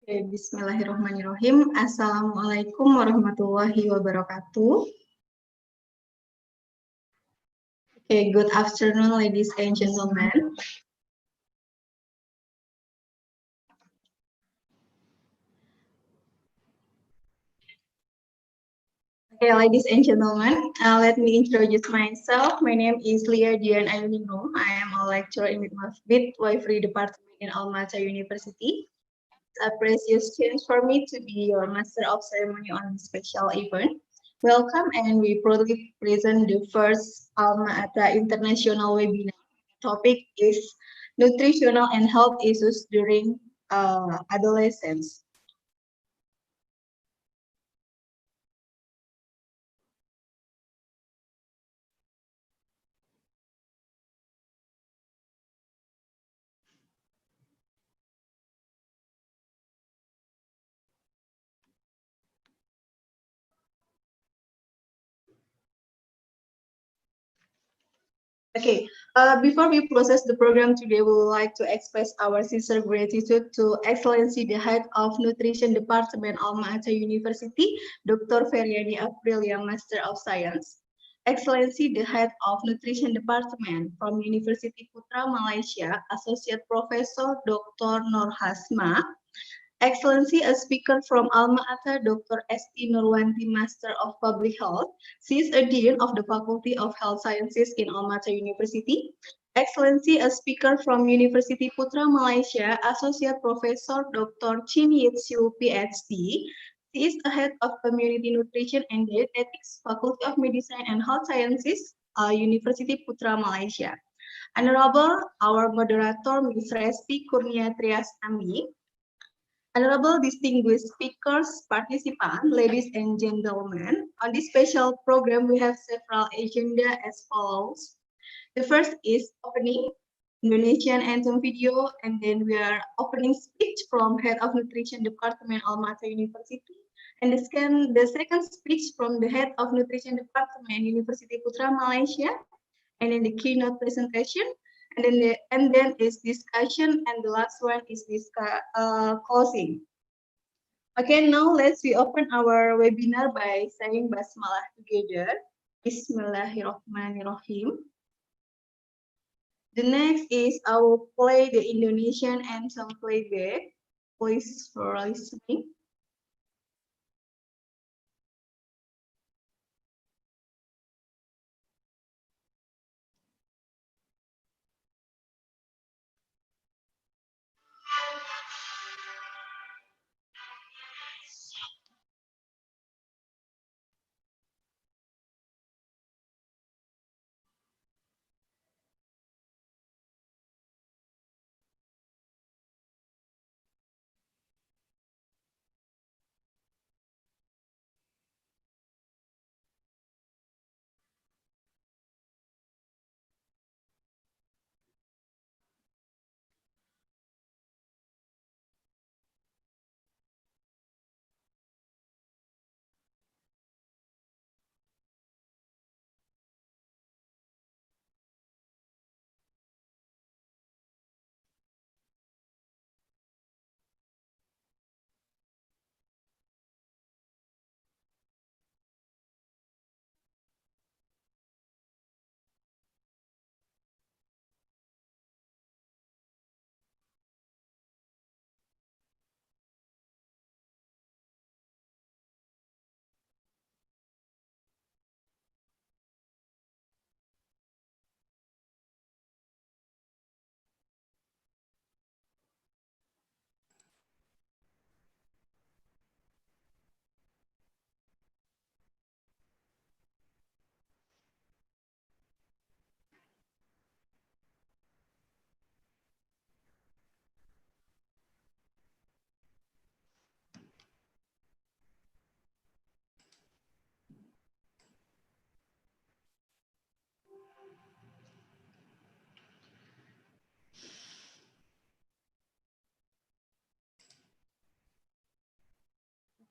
Okay, Bismillahirrahmanirrahim. Assalamualaikum warahmatullahi wabarakatuh. Okay, good afternoon, ladies and gentlemen. Okay, ladies and gentlemen, let me introduce myself. My name is Lia Dian Ayuningrum. I am a lecturer in Midwifery Department in Alma Ata University. It's a precious chance for me to be your master of ceremony on this special event. Welcome, and we proudly present the first Alma Ata International webinar. Topic is nutritional and health issues during adolescence. Okay, before we process the program today, we would like to express our sincere gratitude to Excellency, the Head of Nutrition Department, Alma Ata University, Dr. Feryani Aprilia, Master of Science. Excellency, the Head of Nutrition Department from Universiti Putra Malaysia, Associate Professor Dr. Nur Hasma. Excellency, a speaker from Alma Ata, Dr. Esti Nurwanti, Master of Public Health. She is a Dean of the Faculty of Health Sciences in Alma Ata University. Excellency, a speaker from Universiti Putra Malaysia, Associate Professor Dr. Chin Yit Siu, PhD. She is the head of Community Nutrition and Dietetics, Faculty of Medicine and Health Sciences, Universiti Putra Malaysia. Honorable, our moderator, Ms. Resti Kurnia Triastanti. Honorable distinguished speakers, participants, ladies and gentlemen, on this special program, we have several agenda as follows. The first is opening Indonesian anthem video, and then we are opening speech from Head of Nutrition Department, Alma Ata University, and the second speech from the Head of Nutrition Department, Universiti Putra Malaysia, and then the keynote presentation, and then is discussion, and the last one is closing. Okay, now let's open our webinar by saying basmalah together. Bismillahirrahmanirrahim. The next is I will play the Indonesian anthem playback. Please for listening.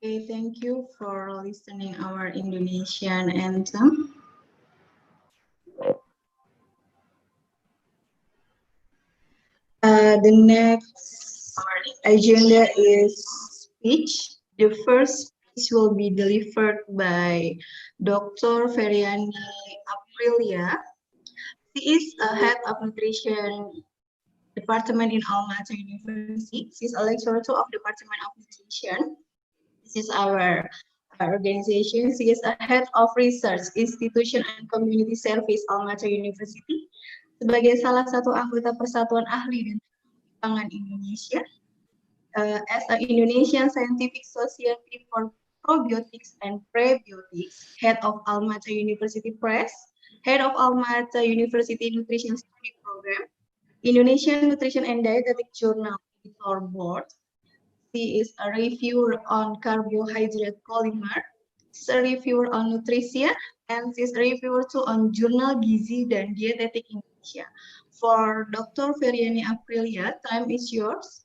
Okay, thank you for listening our Indonesian anthem. The next agenda is speech. The first speech will be delivered by Dr. Feriani Aprilia. She is a head of nutrition department in Alma Ata University. She is a lecturer too of Department of Nutrition. This is our organization. She is a head of research, institution and community service Alma Ata University. Sebagai salah satu anggota Persatuan Ahli dan Pangan Indonesia, as an Indonesian Scientific Society for Probiotics and Prebiotics, head of Alma Ata University Press, head of Alma Ata University Nutrition Study Program, Indonesian Nutrition and Dietetic Journal Editor Board. She is a reviewer on carbohydrate polymer. She's a reviewer on nutrition, and she's a reviewer too on journal Gizi dan Dietetic Indonesia. For Dr. Feriani Aprilia, time is yours.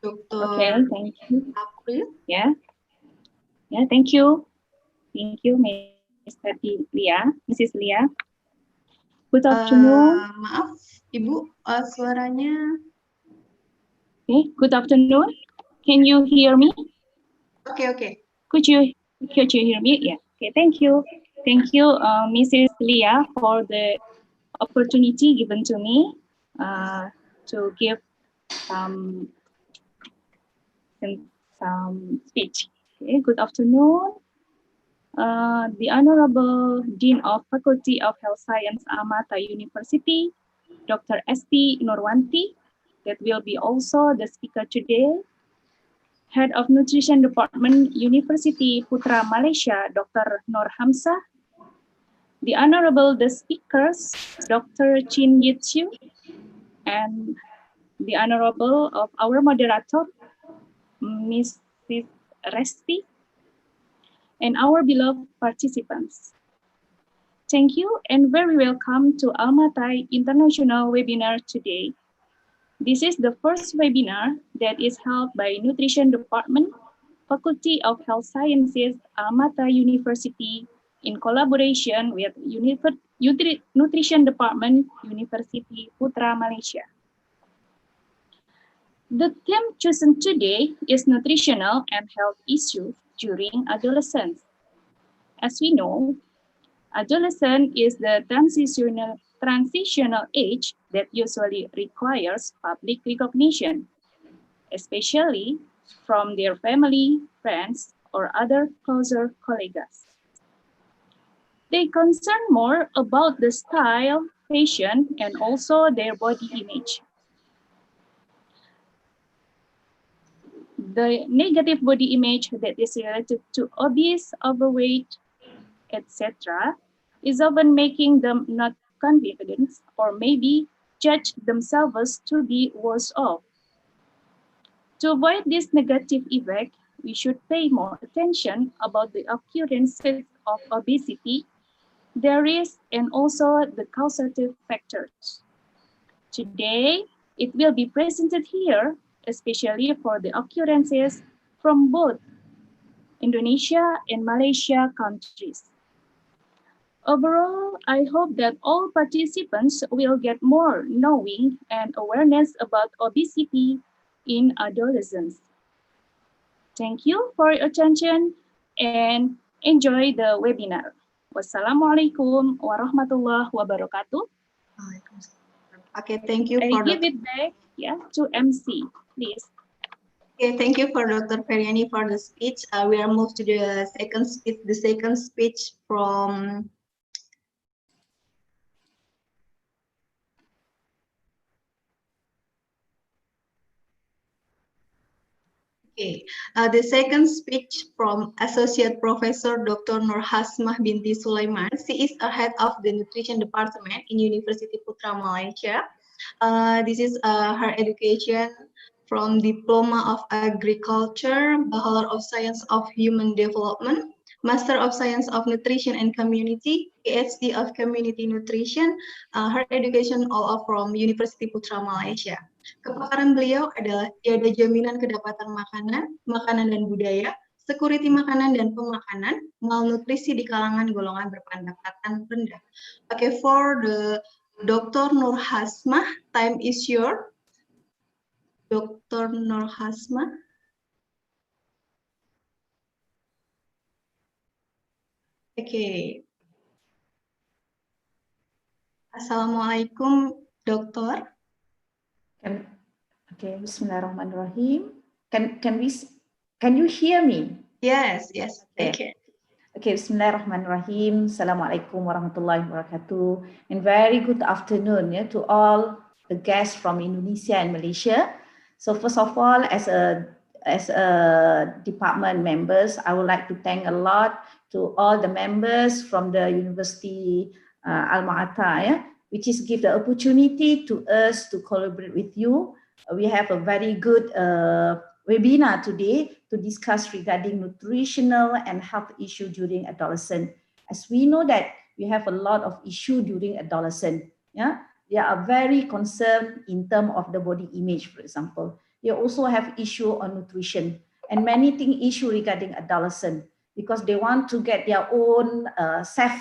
Dr. Okay, thank you. April. Yeah, thank you. Thank you, Mr. Lia, Mrs. Lia. Good afternoon. Maaf, Ibu, suaranya. Okay, good afternoon. Can you hear me? Okay. Could you hear me? Yeah. Okay, thank you. Thank you, Mrs. Lia, for the opportunity given to me to give some speech. Okay, good afternoon. The Honorable Dean of Faculty of Health Science Alma Ata University, Dr. Esti Nurwanti, that will be also the speaker today. Head of Nutrition Department, Universiti Putra Malaysia, Dr. Nur Hamzah. The Honorable the speakers, Dr. Chin Yitsu, and the Honorable of our moderator, Mrs. Resti, and our beloved participants. Thank you and very welcome to Alma Ata International Webinar today. This is the first webinar that is held by Nutrition Department, Faculty of Health Sciences, Alma Ata University, in collaboration with Nutrition Department, Universiti Putra Malaysia. The theme chosen today is Nutritional and Health Issues during Adolescence. As we know, adolescence is the transitional age that usually requires public recognition, especially from their family, friends, or other closer colleagues. They concern more about the style, fashion, and also their body image. The negative body image that is related to obese, overweight, etc., is often making them not confident or maybe judge themselves to be worse off. To avoid this negative effect, we should pay more attention about the occurrences of obesity, their risk, and also the causative factors. Today, it will be presented here, especially for the occurrences from both Indonesia and Malaysia countries. Overall, I hope that all participants will get more knowing and awareness about obesity in adolescence. Thank you for your attention and enjoy the webinar. Wassalamualaikum warahmatullahi wabarakatuh. Okay, thank you. I give it back to MC, please. Okay, thank you for Dr. Feriani for the speech. We are moved to the second speech. The second speech from the second speech from Associate Professor Dr. Nur Hasmah binti Sulaiman. She is a head of the Nutrition Department in Universiti Putra Malaysia. This is her education from Diploma of Agriculture, Bachelor of Science of Human Development, Master of Science of Nutrition and Community, PhD of Community Nutrition. Her education all from Universiti Putra Malaysia. Kepakaran beliau adalah tiada jaminan kedapatan makanan, makanan dan budaya, security makanan dan pemakanan, malnutrisi di kalangan golongan berpendapatan rendah. Okay, for the Dr. Nur Hasmah, time is yours. Dr. Nur Hasma. Okay. Assalamualaikum, Dokter. Okay, Bismillahirrahmanirrahim. Can you hear me? Yes, Okay. Okay, Bismillahirrahmanirrahim. Assalamualaikum warahmatullahi wabarakatuh. And very good afternoon to all the guests from Indonesia and Malaysia. So first of all, as a department members, I would like to thank a lot to all the members from the University Alma Ata, which is give the opportunity to us to collaborate with you. We have a very good webinar today to discuss regarding nutritional and health issue during adolescence. As we know that we have a lot of issue during adolescence. Yeah, they are very concerned in terms of the body image, for example. They also have issue on nutrition and many things issue regarding adolescent because they want to get their own self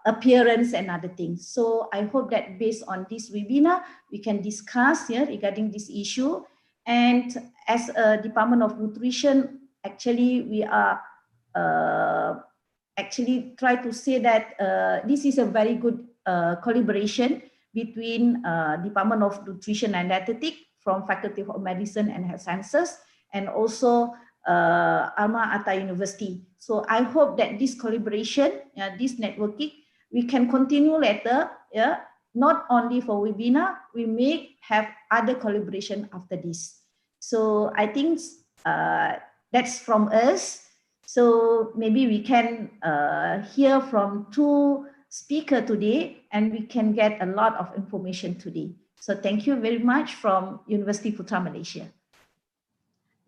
appearance and other things. So I hope that based on this webinar, we can discuss regarding this issue. And as a Department of Nutrition, actually we are actually try to say that this is a very good collaboration between Department of Nutrition and Dietetic from Faculty of Medicine and Health Sciences and also Alma Ata University. So I hope that this collaboration, this networking, we can continue later, not only for webinar, we may have other collaboration after this. So I think that's from us. So maybe we can hear from two speakers today and we can get a lot of information today. So thank you very much from Universiti Putra Malaysia.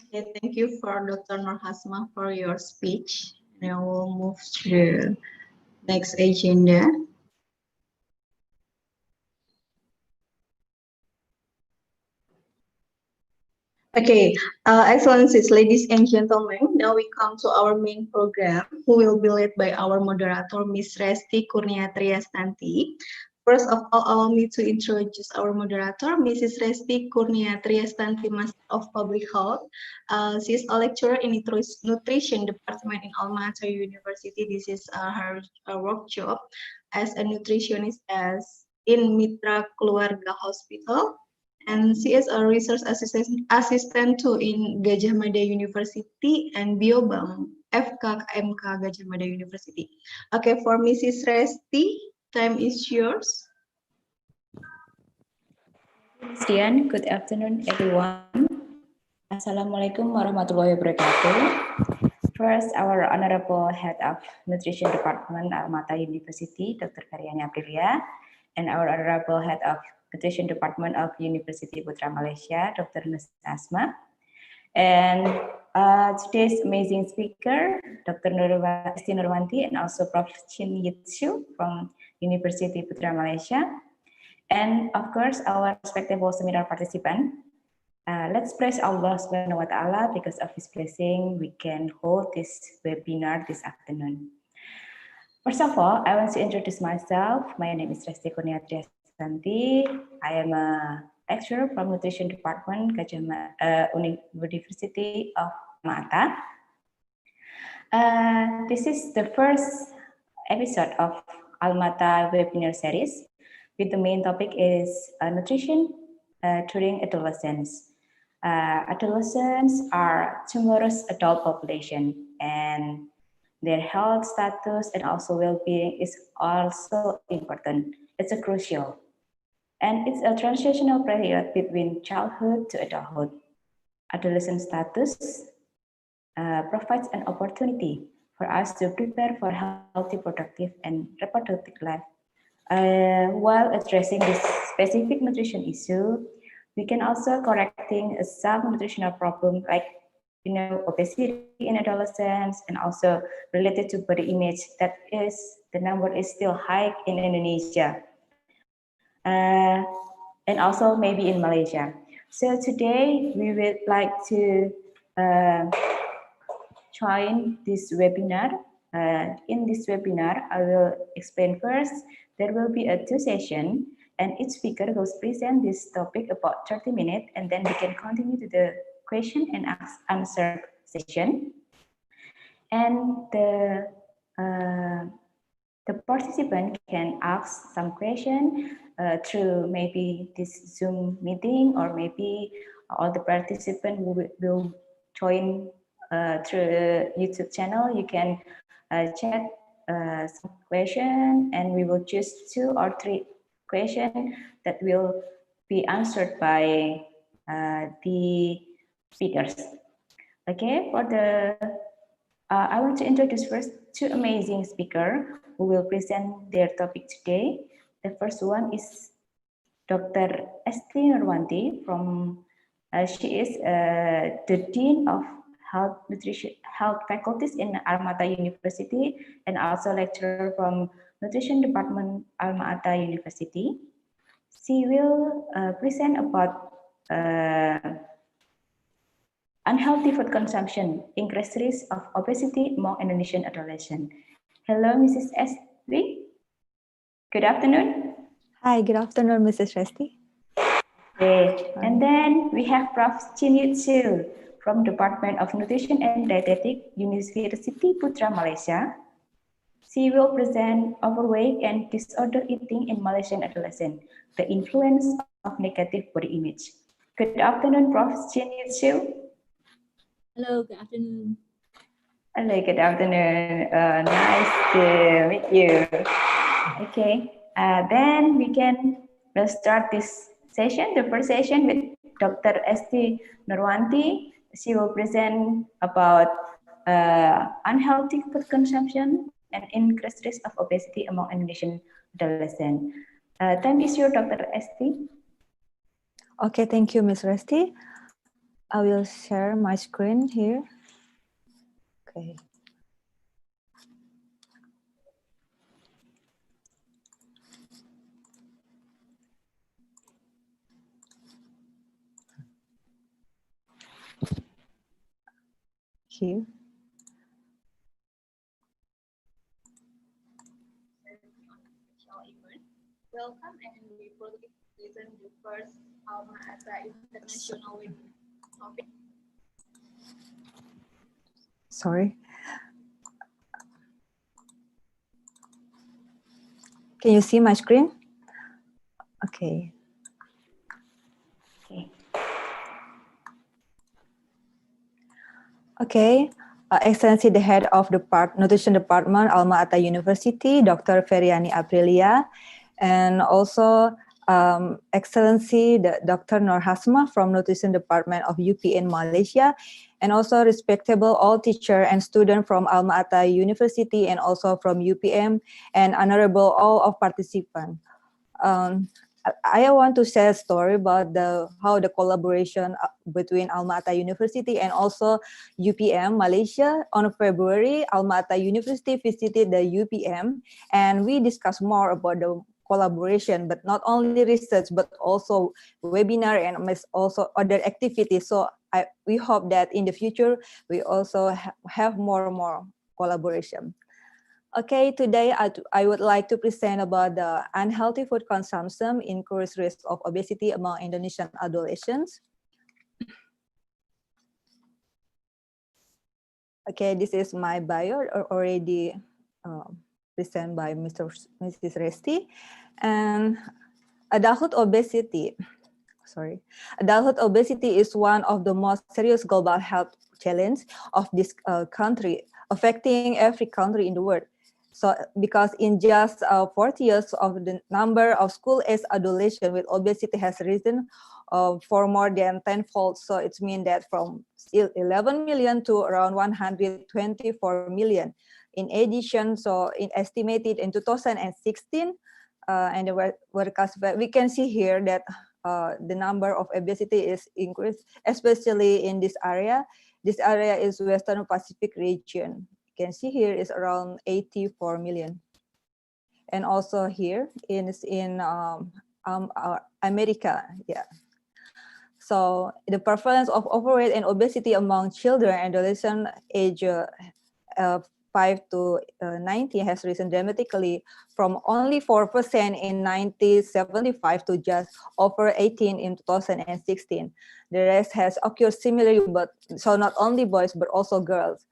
Okay, thank you for Dr. Nur Hasma for your speech. Now we'll move to next agenda. Okay, Excellencies, ladies and gentlemen, now we come to our main program, who will be led by our moderator, Ms. Resti Kurnia Triastanti. First of all, allow me to introduce our moderator, Mrs. Resti Kurnia Triastanti, Master of Public Health. She is a lecturer in Nutrition Department in Alma Ata University. This is her work job as a nutritionist in Mitra Keluarga Hospital. And she is a research assistant too in Gajah Mada University and Biobank FKMK Gajah Mada University. Okay, for Mrs. Resti, time is yours. Dian, good afternoon everyone. Assalamualaikum warahmatullahi wabarakatuh. First, our Honorable Head of Nutrition Department Alma Ata University, Dr. Karyani Aprilia, and our Honorable Head of Nutrition Department of Universiti Putra Malaysia, Dr. Asma, and today's amazing speaker, Dr. Esti Nurwanti, and also Prof. Chin Yitsu from Universiti Putra Malaysia, and of course our respectable seminar participant. Let's praise Allah Subhanahu wa Ta'ala because of His blessing we can hold this webinar this afternoon. First of all, I want to introduce myself. My name is Resti Kurnia Triastanti. I am a lecturer from Nutrition Department, University of Mata. This is the first episode of Alma Ata webinar series, with the main topic is nutrition during adolescence. Adolescents are tomorrow's adult population, and their health status and also well-being is also important. It's a crucial. And it's a transitional period between childhood to adulthood. Adolescent status provides an opportunity for us to prepare for healthy, productive, and reproductive life. While addressing this specific nutrition issue, we can also correcting some nutritional problem like obesity in adolescents and also related to body image. That is, the number is still high in Indonesia. And also maybe in Malaysia. So today we would like to join this webinar. In this webinar, I will explain first. There will be a two session. And each speaker will present this topic about 30 minutes, and then we can continue to the question and answer session. And the participant can ask some question through maybe this Zoom meeting, or maybe all the participants will join through YouTube channel. You can chat some question, and we will choose 2 or 3 questions that will be answered by the speakers. Okay, for the I want to introduce first 2 amazing speakers who will present their topic today. The first one is Dr. Esti Nurwanti from, she is the Dean of Health Faculties in Alma Ata University, and also lecturer from Nutrition Department Alma Ata University. She will present about unhealthy food consumption, increased risk of obesity among Indonesian adolescents. Hello, Mrs. Esti. Good afternoon. Hi, good afternoon, Mrs. Resti. Okay. And then we have Prof. Juli from Department of Nutrition and Dietetics, Universiti Putra Malaysia. She will present overweight and disorder eating in Malaysian adolescents, the influence of negative body image. Good afternoon, Prof. Juli. Hello, good afternoon. Hello, good afternoon. Nice to meet you. Okay, then we can start this session, the first session, with Dr. Esti Nurwanti. She will present about unhealthy food consumption and increased risk of obesity among Indonesian adolescents. Time is yours, Dr. Esti. Okay, thank you, Ms. Resti. I will share my screen here. Okay. Here. Welcome, and we proudly present the first Alma Ata International topic. Sorry. Can you see my screen? Okay. Okay. Excellency, the head of the Nutrition Department, Alma Ata University, Dr. Feryani Aprilia, and also Excellency, Dr. Nur Hasma from Nutrition Department of UPN Malaysia, and also respectable all teacher and student from Alma Ata University and also from UPM, and honorable all of participants. I want to share a story about how the collaboration between Alma Ata University and also UPM Malaysia. On February, Alma Ata University visited the UPM, and we discussed more about the collaboration, but not only research, but also webinar and also other activities. So we hope that in the future, we also have more and more collaboration. Okay, today I would like to present about the unhealthy food consumption, increased risk of obesity among Indonesian adolescents. Okay, this is my bio already presented by Mrs. Resti. And adulthood obesity is one of the most serious global health challenges of this country, affecting every country in the world. So, because in just 40 years, of the number of school-age adolescents with obesity has risen for more than tenfold. So it means that from 11 million to around 124 million. In addition, so estimated in 2016, and we can see here that the number of obesity is increased, especially in this area. This area is Western Pacific region. You can see here is around 84 million. And also here in America, yeah. So the prevalence of overweight and obesity among children and adolescents age to 19 has risen dramatically from only 4% in 1975 to just over 18 in 2016. The rest has occurred similarly, but so not only boys but also girls.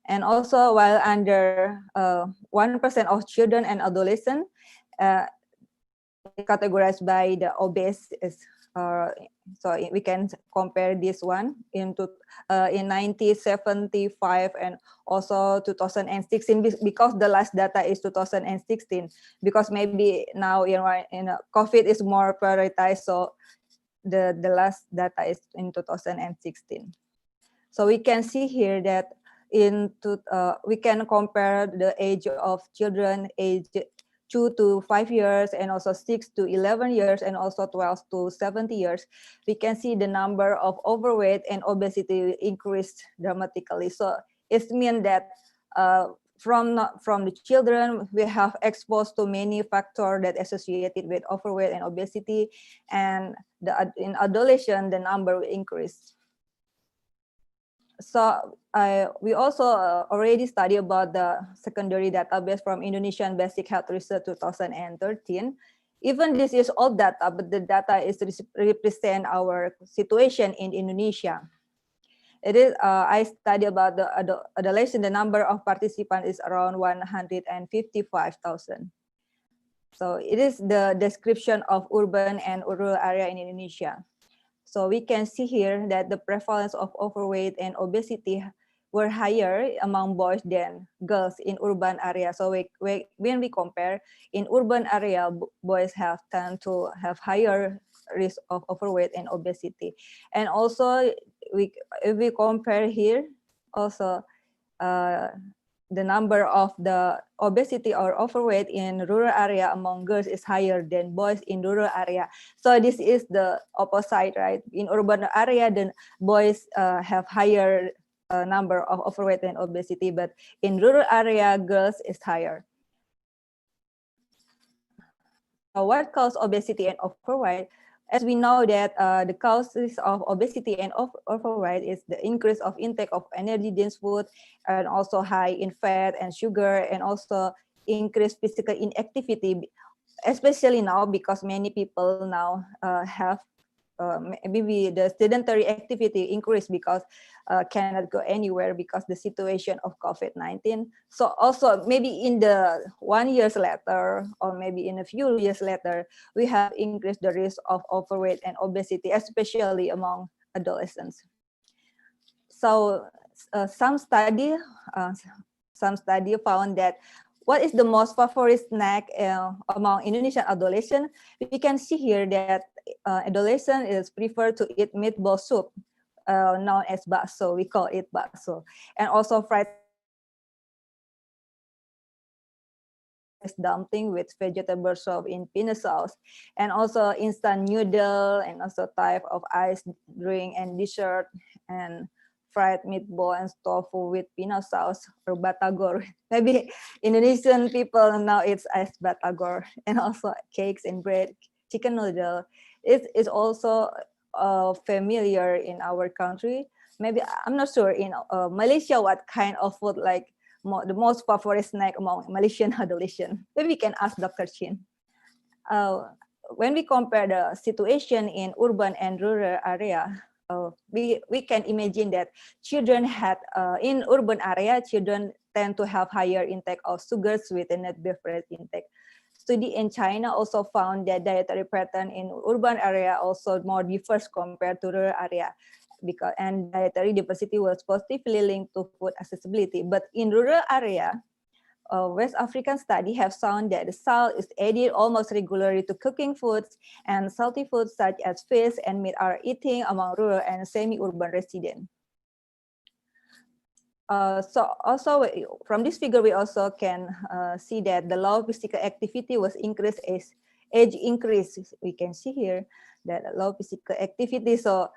And also, while under 1% of children and adolescents categorized by the obese is so we can compare this one in 1975 and also 2016 because the last data is 2016 because maybe now COVID is more prioritized, so the last data is in 2016. So we can see here that we can compare the age of children aged 2 to 5 years and also 6 to 11 years and also 12 to 70 years. We can see the number of overweight and obesity increased dramatically. So it means that from the children, we have exposed to many factors that associated with overweight and obesity, and in adolescent, the number will increase. So we also already studied about the secondary database from Indonesian Basic Health Research 2013. Even this is old data, but the data is represent our situation in Indonesia. It is I study about the adolescent. The number of participants is around 155,000. So it is the description of urban and rural area in Indonesia. So we can see here that the prevalence of overweight and obesity were higher among boys than girls in urban areas. So when we compare, in urban area, boys tend to have higher risk of overweight and obesity. And also, if we compare here, also the number of the obesity or overweight in rural area among girls is higher than boys in rural area. So this is the opposite, right? In urban area, then boys have higher number of overweight and obesity, but in rural area, girls is higher. So what causes obesity and overweight? As we know that the causes of obesity and overweight is the increase of intake of energy-dense food and also high in fat and sugar, and also increased physical inactivity, especially now because many people now have maybe the sedentary activity increase because cannot go anywhere because the situation of COVID-19. So also maybe in the 1 year later, or maybe in a few years later, we have increased the risk of overweight and obesity, especially among adolescents. So some study found that what is the most favorite snack among Indonesian adolescents? We can see here that adolescents is prefer to eat meatball soup, known as bakso. We call it bakso, and also fried dumpling with vegetable soup in peanut sauce, and also instant noodle, and also type of ice drink and dessert, and fried meatball and tofu with peanut sauce or batagor. Maybe Indonesian people now it's as batagor, and also cakes and bread, chicken noodle. It is also familiar in our country. Maybe I'm not sure in Malaysia what kind of food like the most favorite snack among Malaysian adolescents. Maybe we can ask Dr. Chin. When we compare the situation in urban and rural area, we can imagine that children had in urban area, children tend to have higher intake of sugar, sweetened beverage intake. Study in China also found that dietary pattern in urban area also more diverse compared to rural area, and dietary diversity was positively linked to food accessibility. But in rural area, West African study have found that the salt is added almost regularly to cooking foods, and salty foods such as fish and meat are eaten among rural and semi-urban residents. So also from this figure, we also can see that the low physical activity was increased as age increase. We can see here that low physical activity. So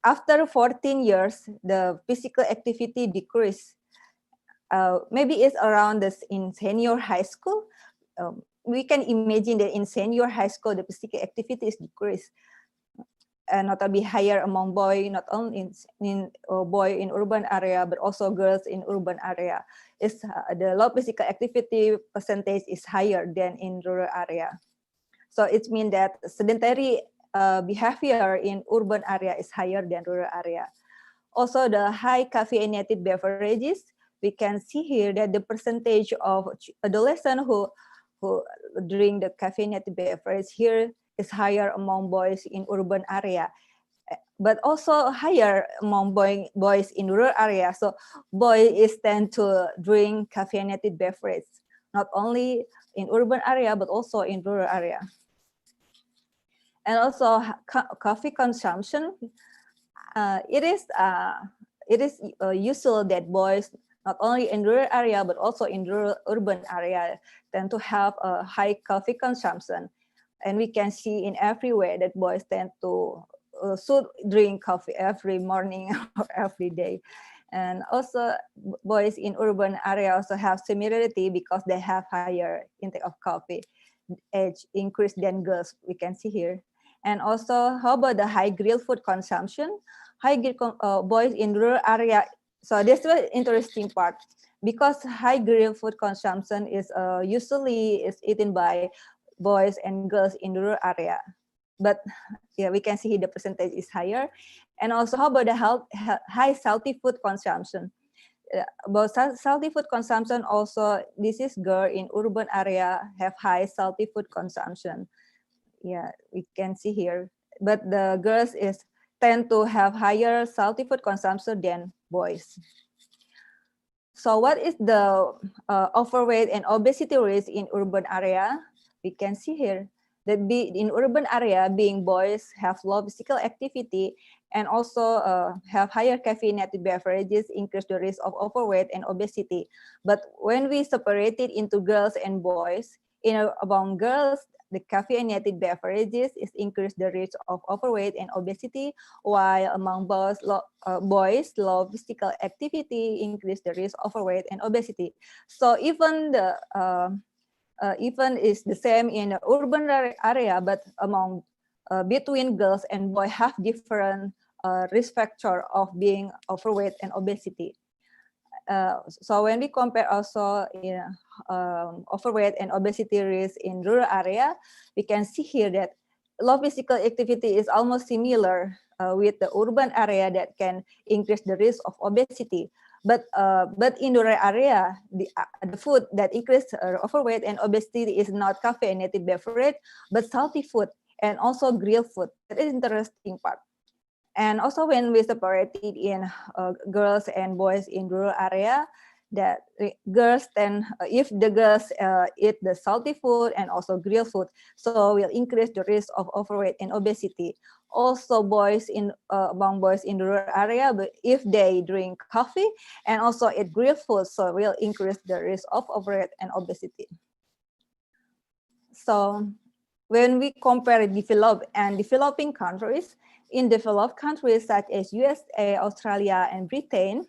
after 14 years, the physical activity decreased. Maybe it's around this in senior high school. We can imagine that in senior high school, the physical activity is decreased. and notably higher among boy, not only in boy in urban area, but also girls in urban area. Is the low physical activity percentage is higher than in rural area. So it means that sedentary behavior in urban area is higher than rural area. Also, the high caffeinated beverages, we can see here that the percentage of adolescents who drink the caffeinated beverage here is higher among boys in urban area, but also higher among boys in rural area. So boys tend to drink caffeinated beverage, not only in urban area, but also in rural area. And also coffee consumption, it is usual that boys, not only in rural area, but also in rural urban area, tend to have a high coffee consumption. And we can see in everywhere that boys tend to should drink coffee every morning or every day. And also boys in urban area also have similarity because they have higher intake of coffee age increase than girls, we can see here. And also, how about the high grill food consumption? Boys in rural area. So this is an interesting part because high grill food consumption is usually is eaten by boys and girls in rural area. But yeah, we can see the percentage is higher. And also, how about the high salty food consumption? About salty food consumption also, this is girl in urban area have high salty food consumption. Yeah, we can see here. But the girls tend to have higher salty food consumption than boys. So what is the overweight and obesity risk in urban area? We can see here that in urban area, being boys have low physical activity and also have higher caffeinated beverages increase the risk of overweight and obesity. But when we separate it into girls and boys, among girls, the caffeinated beverages is increase the risk of overweight and obesity, while among boys, low physical activity increase the risk of overweight and obesity. So even the even is the same in the urban area, but among between girls and boys have different risk factor of being overweight and obesity. So when we compare also overweight and obesity risk in rural area, we can see here that low physical activity is almost similar with the urban area that can increase the risk of obesity. But in rural area, the food that increase overweight and obesity is not caffeinated beverage, but salty food and also grilled food. That is interesting part. And also when we separate it in girls and boys in rural area, that girls if the girls eat the salty food and also grilled food, so will increase the risk of overweight and obesity. Also among boys in rural area, but if they drink coffee and also eat grilled food, so will increase the risk of overweight and obesity. So when we compare developed and developing countries, in developed countries such as USA, Australia, and Britain,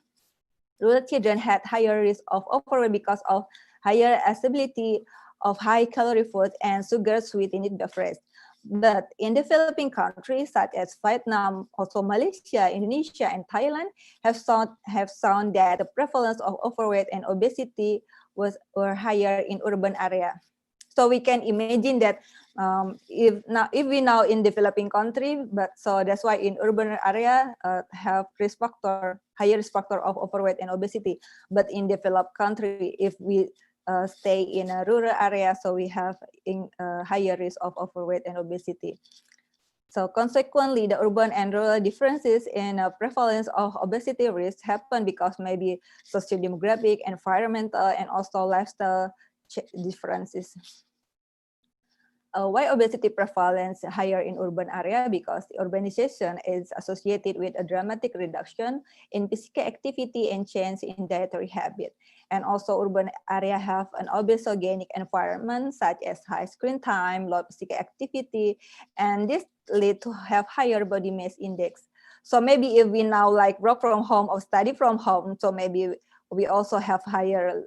rural children had higher risk of overweight because of higher accessibility of high-calorie food and sugar-sweetened beverage. But in developing countries such as Vietnam, also Malaysia, Indonesia, and Thailand have shown that the prevalence of overweight and obesity were higher in urban area. So we can imagine that if we now in developing country, but so that's why in urban area have higher risk factor of overweight and obesity. But in developed country, if we stay in a rural area, so we have higher risk of overweight and obesity. So consequently, the urban and rural differences in prevalence of obesity risk happen because maybe socio-demographic, environmental, and also lifestyle differences. Why obesity prevalence higher in urban area? Because the urbanization is associated with a dramatic reduction in physical activity and change in dietary habit. And also urban area have an obesogenic environment such as high screen time, low physical activity, and this lead to have higher body mass index. So maybe if we now like work from home or study from home, so maybe we also have higher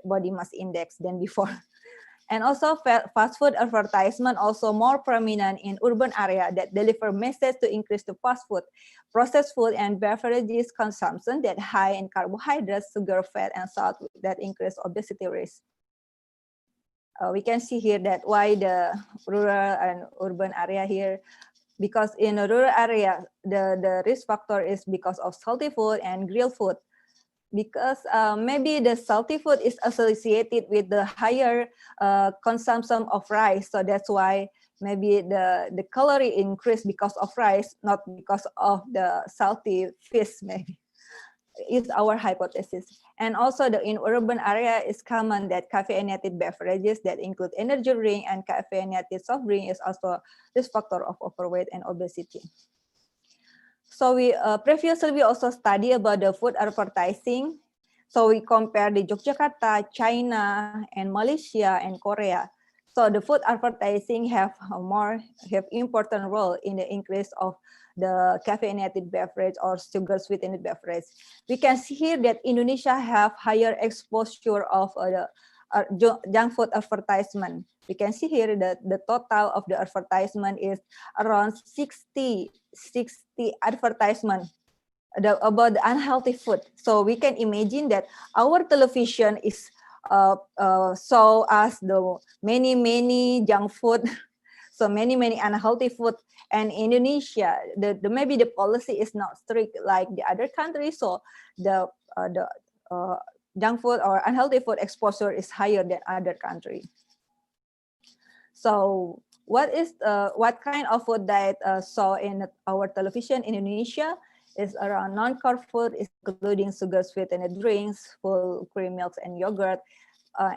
body mass index than before. And also fast food advertisement also more prominent in urban area that deliver message to increase the fast food, processed food and beverages consumption that high in carbohydrates, sugar, fat, and salt that increase obesity risk. We can see here that why the rural and urban area here, because in a rural area, the risk factor is because of salty food and grilled food. Because maybe the salty food is associated with the higher consumption of rice. So that's why maybe the calorie increase because of rice, not because of the salty fish maybe. Is our hypothesis. And also in urban area is common that caffeinated beverages that include energy drink and caffeinated soft drink is also this factor of overweight and obesity. So we previously we also study about the food advertising. So we compare the Yogyakarta, China, and Malaysia and Korea. So the food advertising have important role in the increase of the caffeinated beverage or sugar sweetened beverage. We can see here that Indonesia have higher exposure of junk food advertisement. We can see here that the total of the advertisement is around 60 advertisement about the unhealthy food. So we can imagine that our television is show us the many junk food, so many unhealthy food. And Indonesia, maybe the policy is not strict like the other countries, so the junk food or unhealthy food exposure is higher than other countries. So what kind of food diet saw in our television in Indonesia is around non-carb food, including sugar sweetened drinks, full cream milks and yogurt,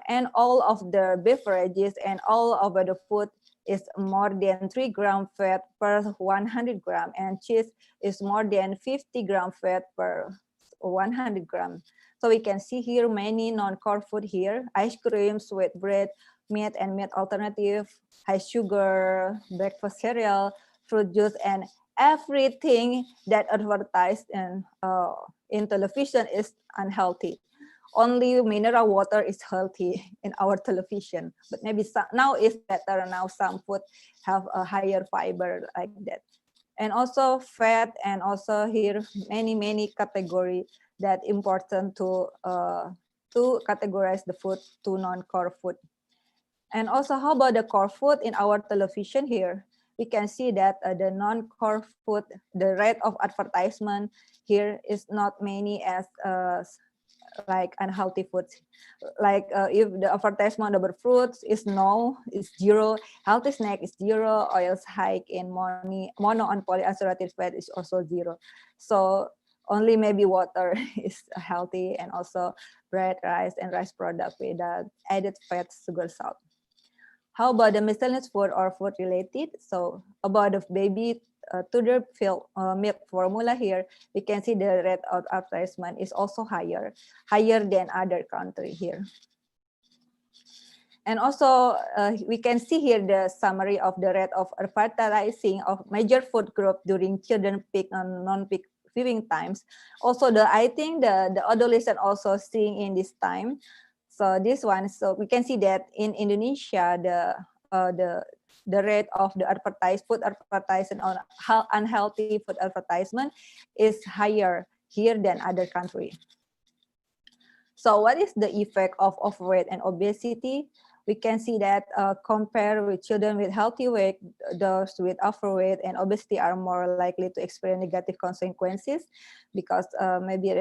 and all of the beverages and all of the food is more than 3 gram fat per 100 gram, and cheese is more than 50 gram fat per 100 gram. So we can see here many non-carb food here: ice cream, sweet bread, meat and meat alternative, high sugar, breakfast cereal, fruit juice, and everything that advertised in television is unhealthy. Only mineral water is healthy in our television, but maybe now it's better. Now some food have a higher fiber like that, and also fat, and also here many category that important to categorize the food to non-core food. And also, how about the core food in our television here? We can see that the non-core food, the rate of advertisement here is not many as like unhealthy foods. Like if the advertisement about fruits is zero, healthy snack is zero, oils high in mono and polyunsaturated fat is also zero. So only maybe water is healthy, and also bread, rice, and rice product without added fat, sugar, salt. How about the miscellaneous food or food related? So about the baby toddler milk formula here, we can see the rate of advertisement is also higher than other country here. And also we can see here the summary of the rate of advertising of major food group during children peak and non-peak viewing times. Also I think the adolescent also seeing in this time. So this one, so we can see that in Indonesia, the rate of the food advertisement on unhealthy food advertisement is higher here than other countries. So what is the effect of overweight and obesity? We can see that compared with children with healthy weight, those with overweight and obesity are more likely to experience negative consequences, because maybe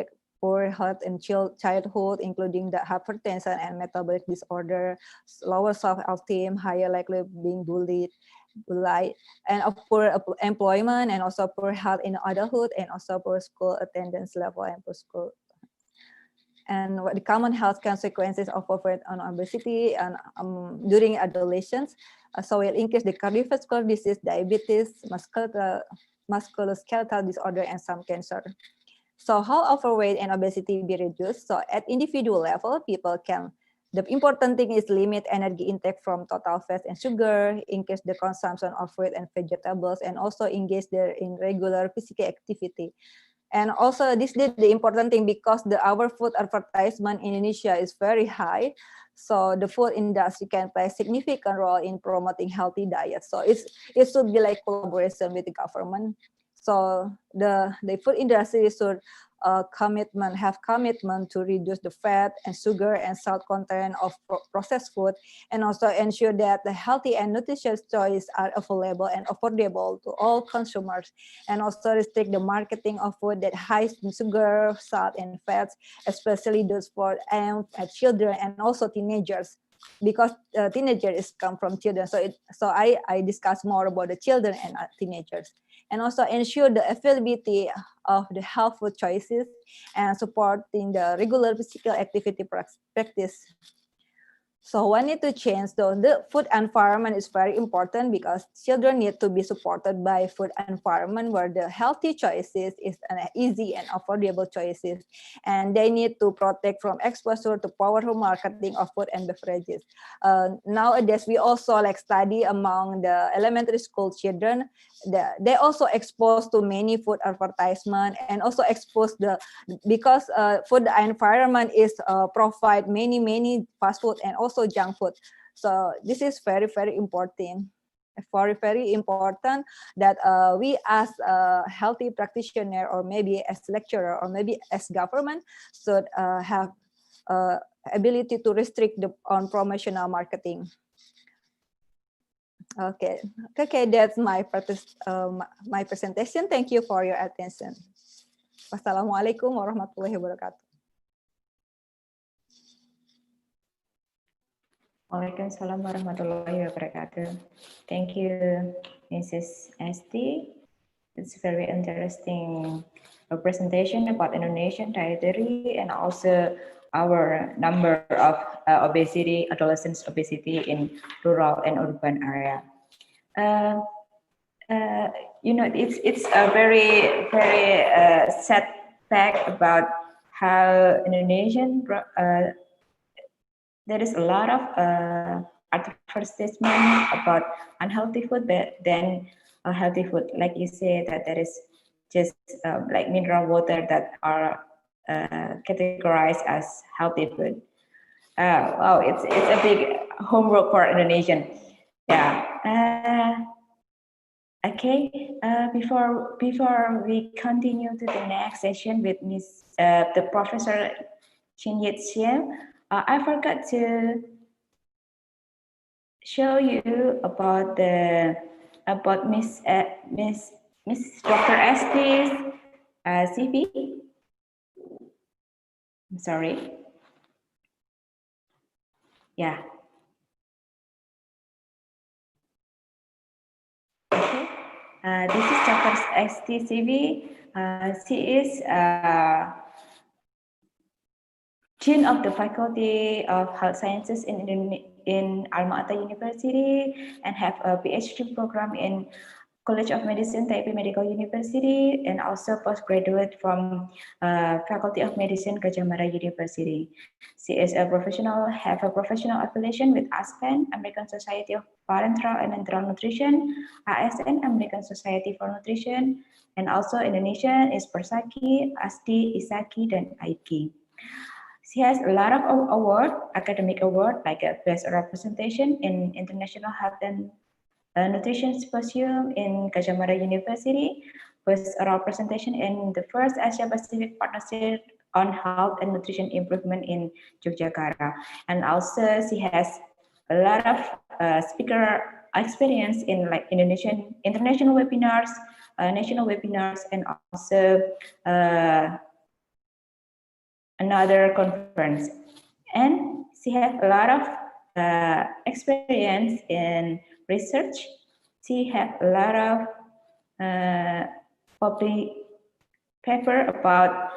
poor health in childhood, including the hypertension and metabolic disorder, lower self-esteem, higher likely being bullied, and poor employment, and also poor health in adulthood, and also poor school attendance level and poor school. And what the common health consequences of overweight and obesity and during adolescence, so it increase the cardiovascular disease, diabetes, musculoskeletal disorder, and some cancer. So how overweight and obesity be reduced? So at individual level, people can, the important thing is limit energy intake from total fat and sugar, increase the consumption of fruit and vegetables, and also engage in regular physical activity. And also this is the important thing because our food advertisement in Indonesia is very high. So the food industry can play a significant role in promoting healthy diet. So it should be like collaboration with the government. So the food industry should have commitment to reduce the fat and sugar and salt content of processed food, and also ensure that the healthy and nutritious choices are available and affordable to all consumers, and also restrict the marketing of food that high in sugar, salt, and fats, especially those for children and also teenagers, because teenagers come from children. So I discuss more about the children and teenagers, and also ensure the availability of the health food choices and supporting the regular physical activity practice. So we need to change the food environment is very important because children need to be supported by food environment where the healthy choices is an easy and affordable choices, and they need to protect from exposure to powerful marketing of food and beverages. Nowadays we also like study among the elementary school children. They also exposed to many food advertisement and also exposed because food environment is provide many fast food and also junk food. So this is very important. Very important that we as a healthy practitioner or maybe as lecturer or maybe as government should have ability to restrict on promotional marketing. Okay, that's my presentation. Thank you for your attention. Wassalamualaikum warahmatullahi wabarakatuh. Waalaikumsalam warahmatullahi wabarakatuh. Thank you, Mrs. Esti. It's very interesting presentation about Indonesian dietary and also our number of obesity, adolescents obesity in rural and urban area. You know, it's a very sad fact about how Indonesian there is a lot of advertisement about unhealthy food, but then healthy food, like you say, that there is just like mineral water that are categorized as healthy food. Wow, it's a big homework for Indonesian. Yeah. Okay. Before we continue to the next session with the Professor Chin Yit Siem, I forgot to show you about Miss Dr. Esti's CV. I'm sorry. Yeah. Okay. This is Dr. Esti CV. She is Dean of the Faculty of Health Sciences in Alma Ata University and have a PhD program in College of Medicine, Taipei Medical University, and also postgraduate from Faculty of Medicine, Gajah Mada University. She is a professional, have a professional affiliation with ASPEN, American Society of Parenteral and Enteral Nutrition, ASN, American Society for Nutrition, and also Indonesian is Persaki, ASDI, ISAKI, dan AIKI. She has a lot of awards, academic awards, like a best representation in International Health and Nutrition Symposium in Gajah Mada University, best representation in the first Asia Pacific Partnership on Health and Nutrition Improvement in Yogyakarta. And also she has a lot of speaker experience in like Indonesian international webinars, national webinars, and also another conference. And she has a lot of experience in research. She has a lot of public paper about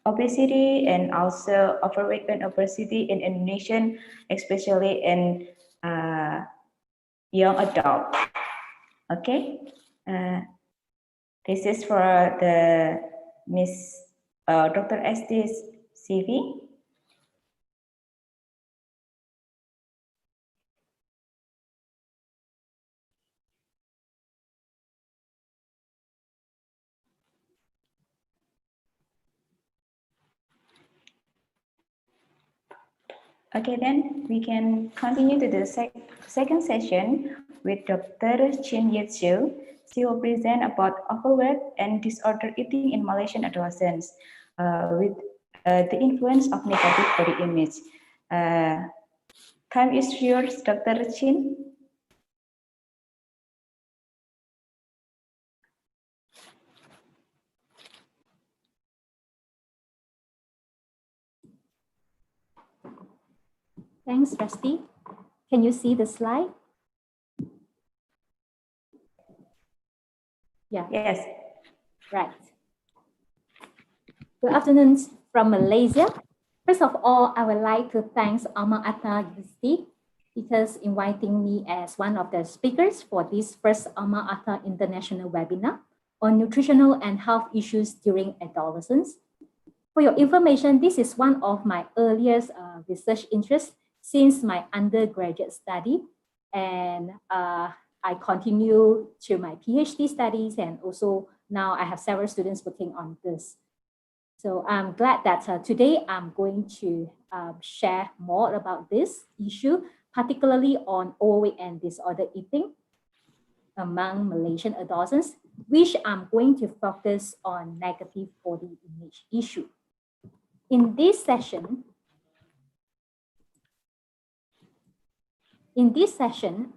obesity and also overweight and obesity in Indonesian, especially in young adult. Okay, this is for the Miss Dr. Esti's CV. Okay, then we can continue to the second session with Dr. Chin Yet Siu. She will present about overweight and disorder eating in Malaysian adolescents with the influence of negative body image. Time is yours, Dr. Chin. Thanks, Resti. Can you see the slide? Yeah. Yes. Right. Good afternoon from Malaysia. First of all, I would like to thank Alma Ata University because inviting me as one of the speakers for this first Alma Ata International webinar on nutritional and health issues during adolescence. For your information, this is one of my earliest research interests since my undergraduate study, and I continue to my PhD studies, and also now I have several students working on this. So I'm glad that today I'm going to share more about this issue, particularly on overweight and disorder eating among Malaysian adolescents, which I'm going to focus on negative body image issue. In this session,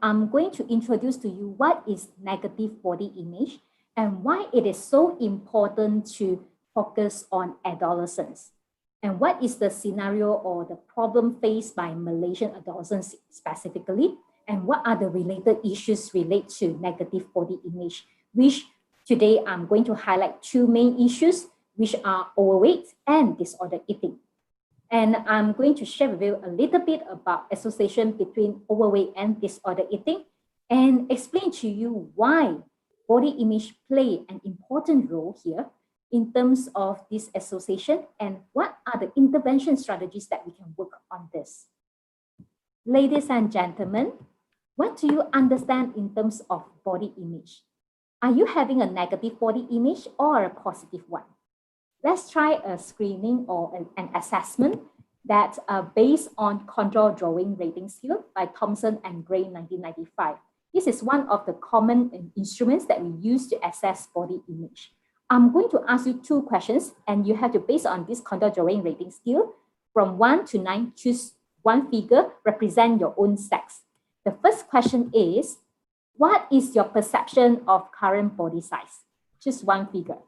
I'm going to introduce to you what is negative body image and why it is so important to focus on adolescents, and what is the scenario or the problem faced by Malaysian adolescents specifically, and what are the related issues related to negative body image, which today I'm going to highlight two main issues, which are overweight and disorder eating. And I'm going to share with you a little bit about association between overweight and disorder eating, and explain to you why body image play an important role here in terms of this association, and what are the intervention strategies that we can work on this. Ladies and gentlemen, what do you understand in terms of body image? Are you having a negative body image or a positive one? Let's try a screening or an assessment that based on contour drawing rating scale by Thompson and Gray 1995. This is one of the common instruments that we use to assess body image. I'm going to ask you two questions, and you have to, based on this contour drawing rating scale, from 1 to 9, choose one figure, represent your own sex. The first question is, what is your perception of current body size? Choose one figure.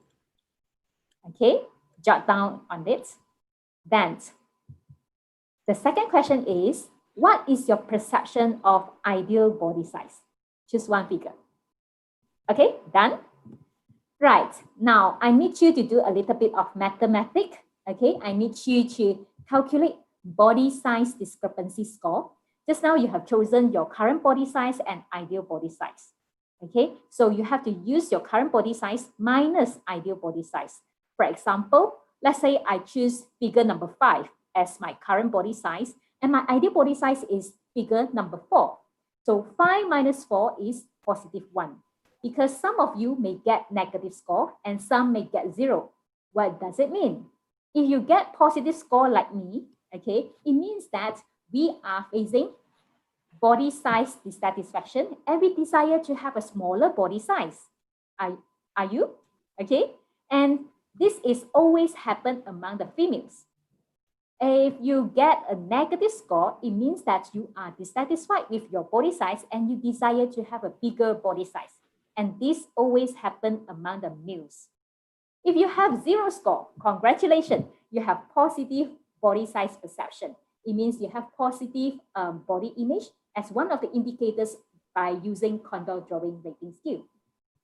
Okay, jot down on it. Then, the second question is, what is your perception of ideal body size? Choose one figure. Okay, done? Right, now I need you to do a little bit of mathematics. Okay, I need you to calculate body size discrepancy score. Just now you have chosen your current body size and ideal body size. Okay, so you have to use your current body size minus ideal body size. For example, let's say I choose figure number 5 as my current body size, and my ideal body size is figure number 4. So 5 minus 4 is positive 1. Because some of you may get negative score and some may get 0. What does it mean? If you get positive score like me, okay, it means that we are facing body size dissatisfaction and we desire to have a smaller body size. Are you? Okay, and this is always happen among the females. If you get a negative score, it means that you are dissatisfied with your body size and you desire to have a bigger body size. And this always happens among the males. If you have 0 score, congratulations, you have positive body size perception. It means you have positive body image as one of the indicators by using contour drawing rating scale.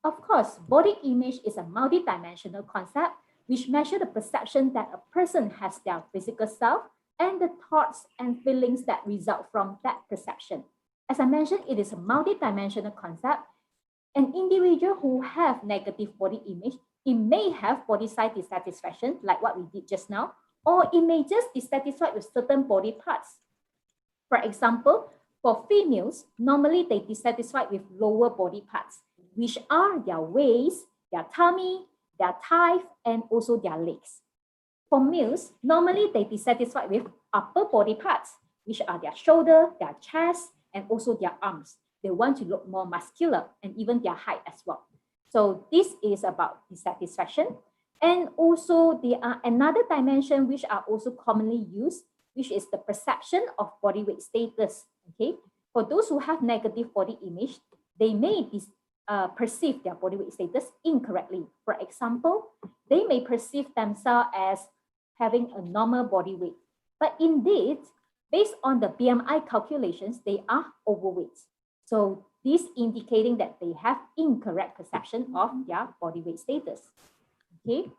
Of course, body image is a multidimensional concept which measures the perception that a person has their physical self and the thoughts and feelings that result from that perception. As I mentioned, it is a multidimensional concept. An individual who have negative body image, it may have body size dissatisfaction, like what we did just now, or it may just be dissatisfied with certain body parts. For example, for females, normally they dissatisfied with lower body parts, which are their waist, their tummy, their thigh, and also their legs. For males, normally they dissatisfied with upper body parts, which are their shoulder, their chest, and also their arms. They want to look more muscular and even their height as well. So this is about dissatisfaction. And also there are another dimension which are also commonly used, which is the perception of body weight status. Okay, for those who have negative body image, they may perceive their body weight status incorrectly. For example, they may perceive themselves as having a normal body weight, but indeed, based on the BMI calculations, they are overweight. So this indicating that they have incorrect perception of their body weight status. Okay,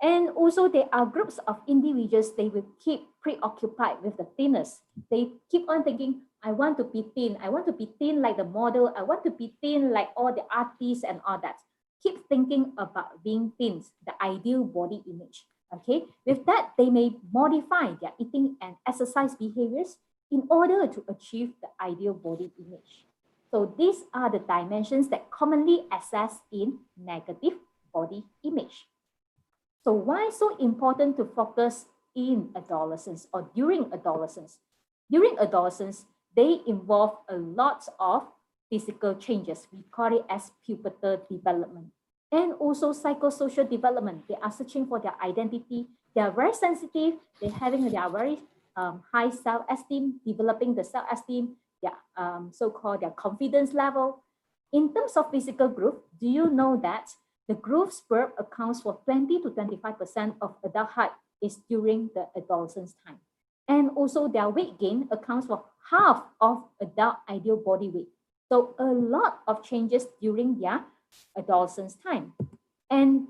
and also there are groups of individuals, they will keep preoccupied with the thinness. They keep on thinking, I want to be thin. I want to be thin like the model. I want to be thin like all the artists and all that. Keep thinking about being thin, the ideal body image. Okay, with that, they may modify their eating and exercise behaviors in order to achieve the ideal body image. So these are the dimensions that commonly assessed in negative body image. So why so important to focus in adolescence or during adolescence? During adolescence, they involve a lot of physical changes. We call it as pubertal development. And also psychosocial development. They are searching for their identity. They are very sensitive. They're having their very high self-esteem, developing the self-esteem, their so-called their confidence level. In terms of physical growth, do you know that the growth spurt accounts for 20 to 25% of adult height is during the adolescence time. And also their weight gain accounts for half of adult ideal body weight. So a lot of changes during their adolescence time. And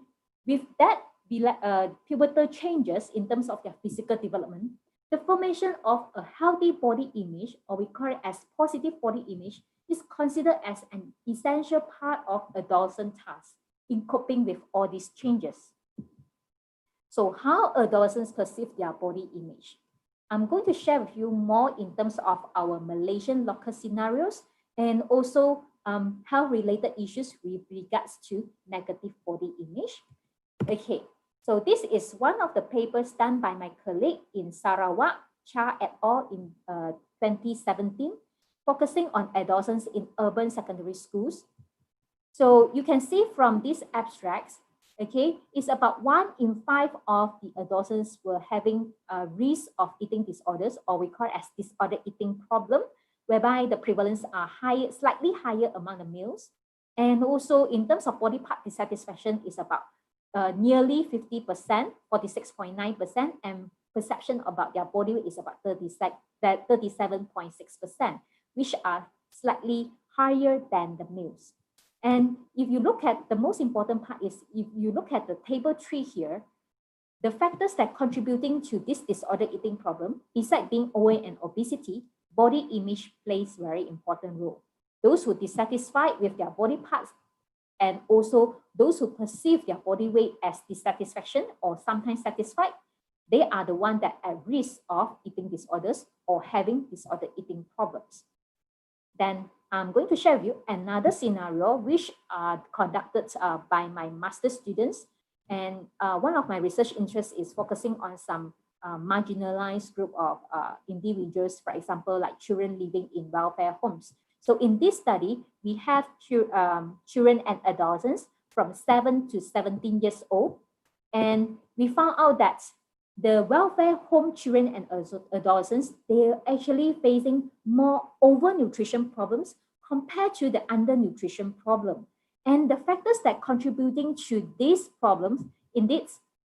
with that pubertal changes in terms of their physical development, the formation of a healthy body image, or we call it as positive body image, is considered as an essential part of adolescent tasks in coping with all these changes. So how adolescents perceive their body image? I'm going to share with you more in terms of our Malaysian local scenarios and also health-related issues with regards to negative body image. Okay, so this is one of the papers done by my colleague in Sarawak, Cha et al. In 2017, focusing on adolescents in urban secondary schools. So you can see from these abstracts, okay, it's about 1 in 5 of the adolescents were having a risk of eating disorders, or we call it as disordered eating problem, whereby the prevalence are higher, slightly higher among the males. And also in terms of body part dissatisfaction is about nearly 50%, 46.9%, and perception about their body weight is about 37.6%, which are slightly higher than the males. And if you look at the most important part is, if you look at the table 3 here, the factors that contributing to this disordered eating problem, besides being overweight and obesity, body image plays very important role. Those who dissatisfied with their body parts and also those who perceive their body weight as dissatisfaction or sometimes satisfied, they are the ones that are at risk of eating disorders or having disordered eating problems. Then I'm going to share with you another scenario which are conducted by my master's students. And one of my research interests is focusing on some marginalized group of individuals, for example, like children living in welfare homes. So in this study, we have children and adolescents from 7 to 17 years old. And we found out that the welfare home children and adolescents, they're actually facing more overnutrition problems compared to the undernutrition problem. And the factors that contributing to these problems, indeed,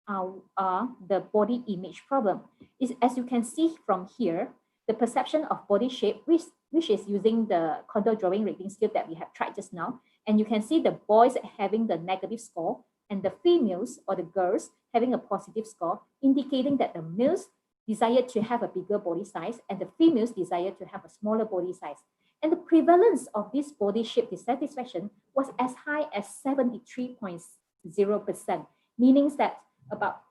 are the body image problem. Is, as you can see from here, the perception of body shape, which is using the contour drawing rating scale that we have tried just now. And you can see the boys having the negative score and the females or the girls having a positive score, indicating that the males desire to have a bigger body size and the females desire to have a smaller body size. And the prevalence of this body shape dissatisfaction was as high as 73.0%, meaning that about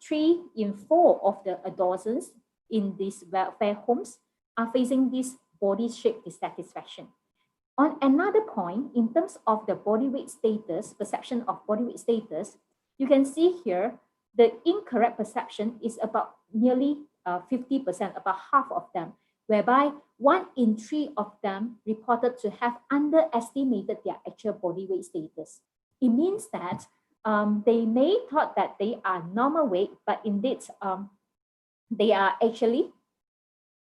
3 in 4 of the adolescents in these welfare homes are facing this body shape dissatisfaction. On another point, in terms of the body weight status, perception of body weight status, you can see here the incorrect perception is about nearly 50%, about half of them. whereby 1 in 3 of them reported to have underestimated their actual body weight status. It means that they may thought that they are normal weight, but indeed they are actually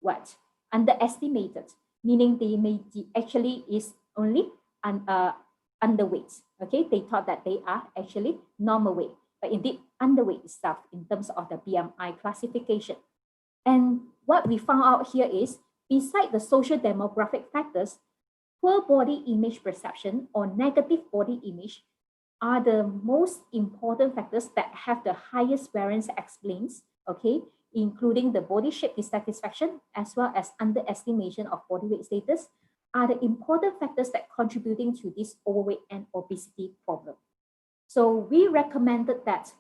what? Underestimated, meaning they may actually is only underweight. Okay, they thought that they are actually normal weight, but indeed underweight itself in terms of the BMI classification. And what we found out here is, beside the social demographic factors, poor body image perception or negative body image are the most important factors that have the highest variance explains, okay, including the body shape dissatisfaction as well as underestimation of body weight status, are the important factors that contributing to this overweight and obesity problem. So we recommended that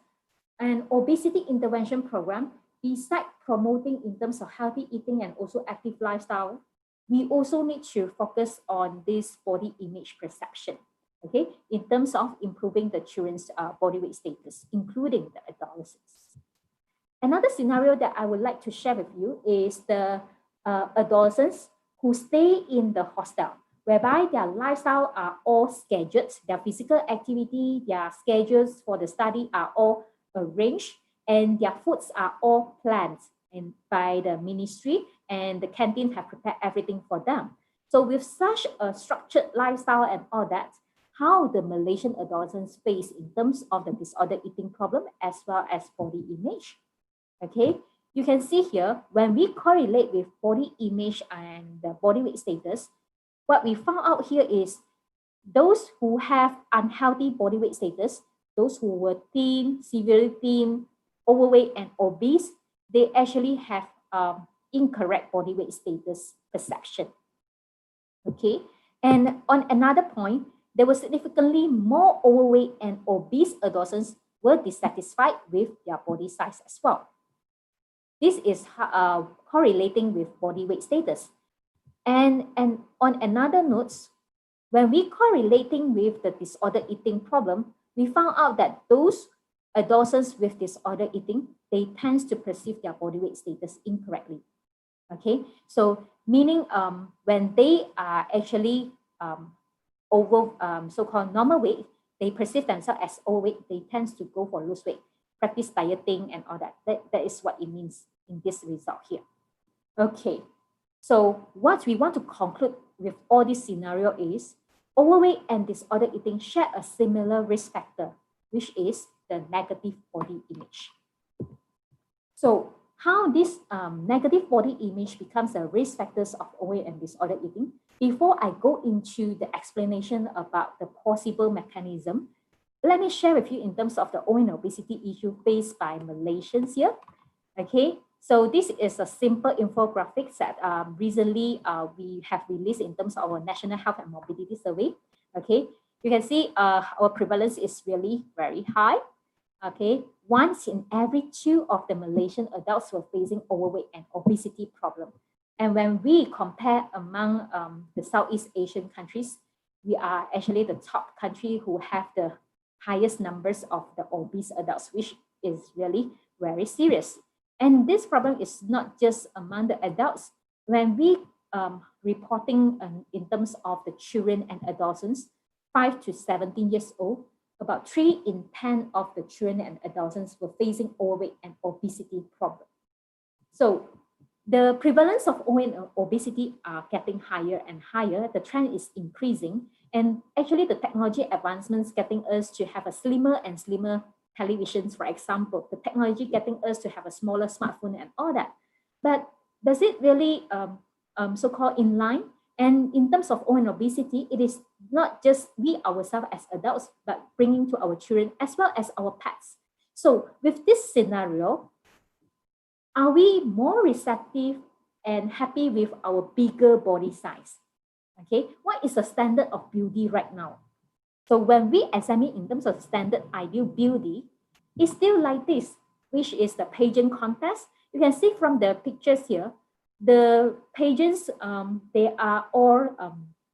an obesity intervention program, besides promoting in terms of healthy eating and also active lifestyle, we also need to focus on this body image perception, okay, in terms of improving the children's body weight status, including the adolescents. Another scenario that I would like to share with you is the adolescents who stay in the hostel, whereby their lifestyle are all scheduled, their physical activity, their schedules for the study are all arranged, and their foods are all planned by the ministry, and the canteen have prepared everything for them. So with such a structured lifestyle and all that, how the Malaysian adolescents face in terms of the disordered eating problem as well as body image. Okay, you can see here, when we correlate with body image and the body weight status, what we found out here is those who have unhealthy body weight status, those who were thin, severely thin, overweight and obese, they actually have incorrect body weight status perception. Okay, and on another point, there were significantly more overweight and obese adolescents were dissatisfied with their body size as well. This is correlating with body weight status. And on another note, when we correlating with the disordered eating problem, we found out that those adolescents with disordered eating, they tend to perceive their body weight status incorrectly. Okay, so meaning when they are actually over so-called normal weight, they perceive themselves as overweight, they tend to go for loose weight, practice dieting and all that. That is what it means in this result here. Okay, so what we want to conclude with all this scenario is overweight and disordered eating share a similar risk factor, which is the negative body image. So how this negative body image becomes a risk factors of overweight and disordered eating, before I go into the explanation about the possible mechanism, let me share with you in terms of the overweight and obesity issue faced by Malaysians here. Okay, so this is a simple infographic that recently we have released in terms of our National Health and Mobility Survey. Okay, you can see our prevalence is really very high. Okay, 1 in every 2 of the Malaysian adults were facing overweight and obesity problem. And when we compare among the Southeast Asian countries, we are actually the top country who have the highest numbers of the obese adults, which is really very serious. And this problem is not just among the adults. When we reporting in terms of the children and adolescents, 5 to 17 years old, about 3 in 10 of the children and adolescents were facing overweight and obesity problem. So the prevalence of overweight and obesity are getting higher and higher. The trend is increasing. And actually the technology advancements getting us to have a slimmer and slimmer televisions, for example, the technology getting us to have a smaller smartphone and all that. But does it really so-called in line? And in terms of overweight and obesity, it is not just we ourselves as adults, but bringing to our children as well as our pets. So with this scenario, are we more receptive and happy with our bigger body size? Okay, what is the standard of beauty right now? So when we examine in terms of standard ideal beauty, it's still like this, which is the pageant contest. You can see from the pictures here, the pageants, they are all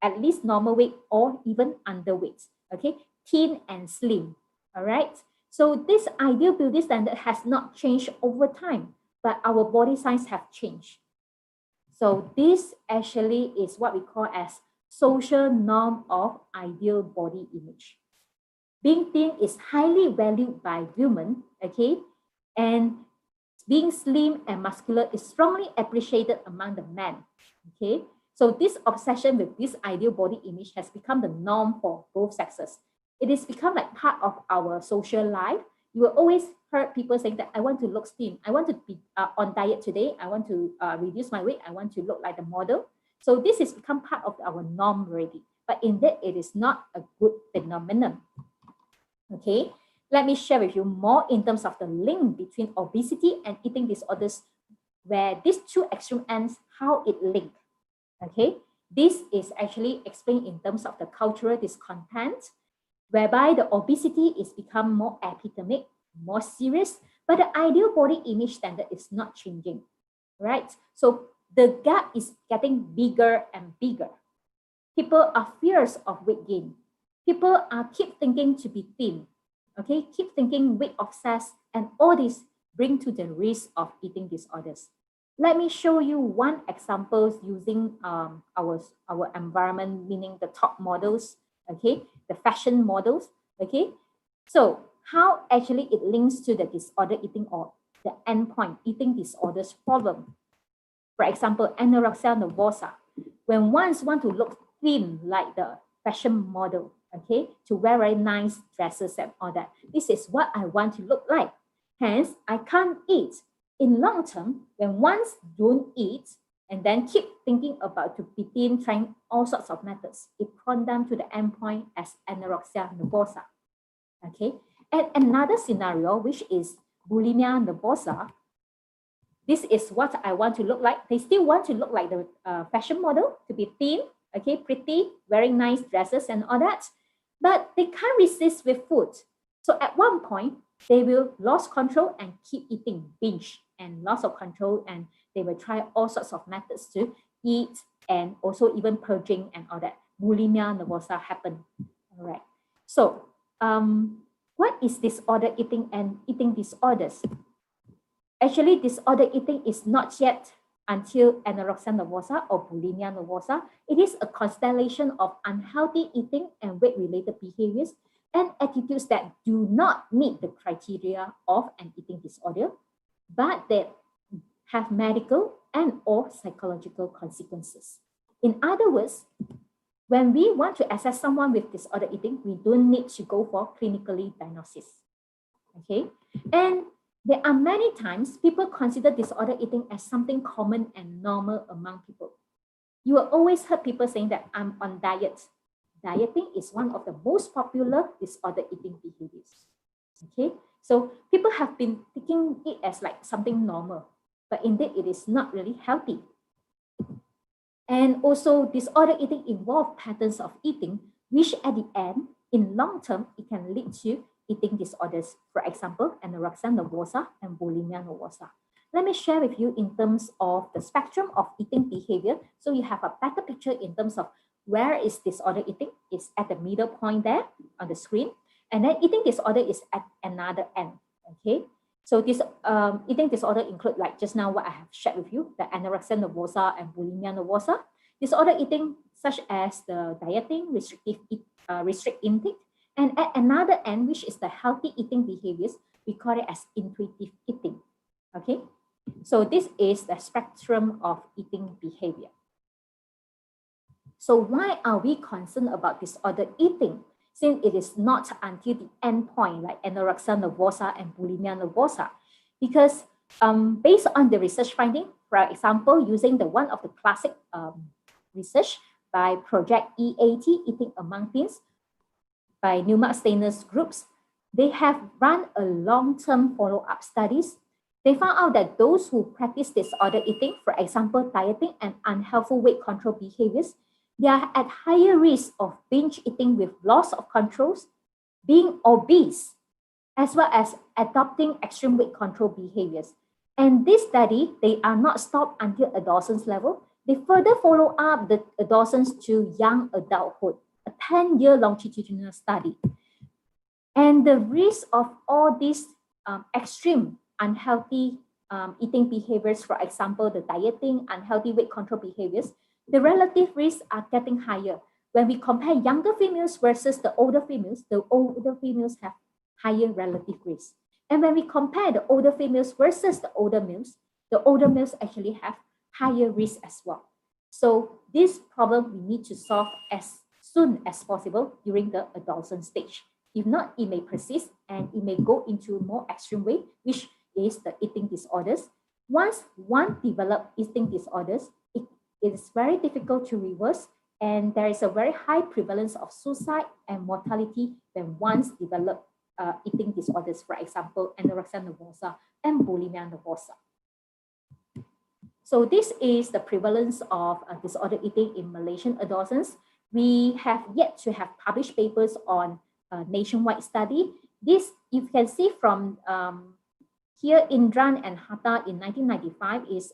at least normal weight or even underweight, okay, thin and slim, all right? So this ideal beauty standard has not changed over time, but our body size have changed. So this actually is what we call as social norm of ideal body image. Being thin is highly valued by women, okay? And being slim and muscular is strongly appreciated among the men, okay? So this obsession with this ideal body image has become the norm for both sexes. It has become like part of our social life. You will always heard people saying that I want to look slim, I want to be on diet today, I want to reduce my weight, I want to look like the model. So this has become part of our norm already, but indeed it is not a good phenomenon. Okay, let me share with you more in terms of the link between obesity and eating disorders, where these two extreme ends, how it link. Okay, this is actually explained in terms of the cultural discontent, whereby the obesity is become more epidemic, more serious, but the ideal body image standard is not changing, right? So the gap is getting bigger and bigger. People are fears of weight gain. People are keep thinking to be thin, okay? Keep thinking weight obsessed, and all this bring to the risk of eating disorders. Let me show you one example using our environment, meaning the top models, okay? The fashion models, okay? So how actually it links to the disorder eating or the endpoint eating disorders problem. For example, anorexia nervosa. When one want to look thin like the fashion model, okay, to wear very nice dresses and all that, this is what I want to look like. Hence, I can't eat. In long term, when one don't eat and then keep thinking about to be thin, trying all sorts of methods, it comes down to the endpoint as anorexia nervosa. Okay, and another scenario, which is bulimia nervosa. This is what I want to look like. They still want to look like the fashion model, to be thin, okay, pretty, wearing nice dresses and all that, but they can't resist with food. So at one point, they will lose control and keep eating, binge and loss of control, and they will try all sorts of methods to eat and also even purging and all that. Bulimia nervosa happen. All right. So what is disorder eating and eating disorders? Actually, disorder eating is not yet until anorexia nervosa or bulimia nervosa. It is a constellation of unhealthy eating and weight-related behaviors and attitudes that do not meet the criteria of an eating disorder, but that have medical and or psychological consequences. In other words, when we want to assess someone with disorder eating, we don't need to go for clinically diagnosis. Okay, and there are many times people consider disorder eating as something common and normal among people. You will always heard people saying that I'm on diet. Dieting is one of the most popular disorder eating behaviors. Okay, so people have been taking it as like something normal, but indeed it is not really healthy. And also disorder eating involve patterns of eating, which at the end, in long term, it can lead to eating disorders. For example, anorexia nervosa and bulimia nervosa. Let me share with you in terms of the spectrum of eating behavior, so you have a better picture in terms of where is disorder eating. It's at the middle point there on the screen, and then eating disorder is at another end. Okay, so this eating disorder include, like just now what I have shared with you, the anorexia nervosa and bulimia nervosa. Disorder eating such as the dieting, restrict intake, and at another end, which is the healthy eating behaviors, we call it as intuitive eating. Okay, so this is the spectrum of eating behavior. So why are we concerned about disordered eating, since it is not until the end point like anorexia nervosa and bulimia nervosa? Because based on the research finding, for example, using the one of the classic research by Project EAT, Eating Among Teens, by Numa Steiner's groups, they have run a long-term follow-up studies. They found out that those who practice disordered eating, for example, dieting and unhealthy weight control behaviors, they are at higher risk of binge eating with loss of controls, being obese, as well as adopting extreme weight control behaviors. And this study, they are not stopped until adolescence level. They further follow up the adolescents to young adulthood, a 10-year longitudinal study. And the risk of all these extreme unhealthy eating behaviors, for example, the dieting, unhealthy weight control behaviors, the relative risks are getting higher. When we compare younger females versus the older females have higher relative risk. And when we compare the older females versus the older males actually have higher risk as well. So this problem we need to solve as soon as possible during the adolescent stage. If not, it may persist and it may go into a more extreme way, which is the eating disorders. Once one develops eating disorders, it is very difficult to reverse, and there is a very high prevalence of suicide and mortality when once develop eating disorders, for example, anorexia nervosa and bulimia nervosa. So this is the prevalence of disorder eating in Malaysian adolescents. We have yet to have published papers on a nationwide study. This you can see from here, Indran and Hatta in 1995 is,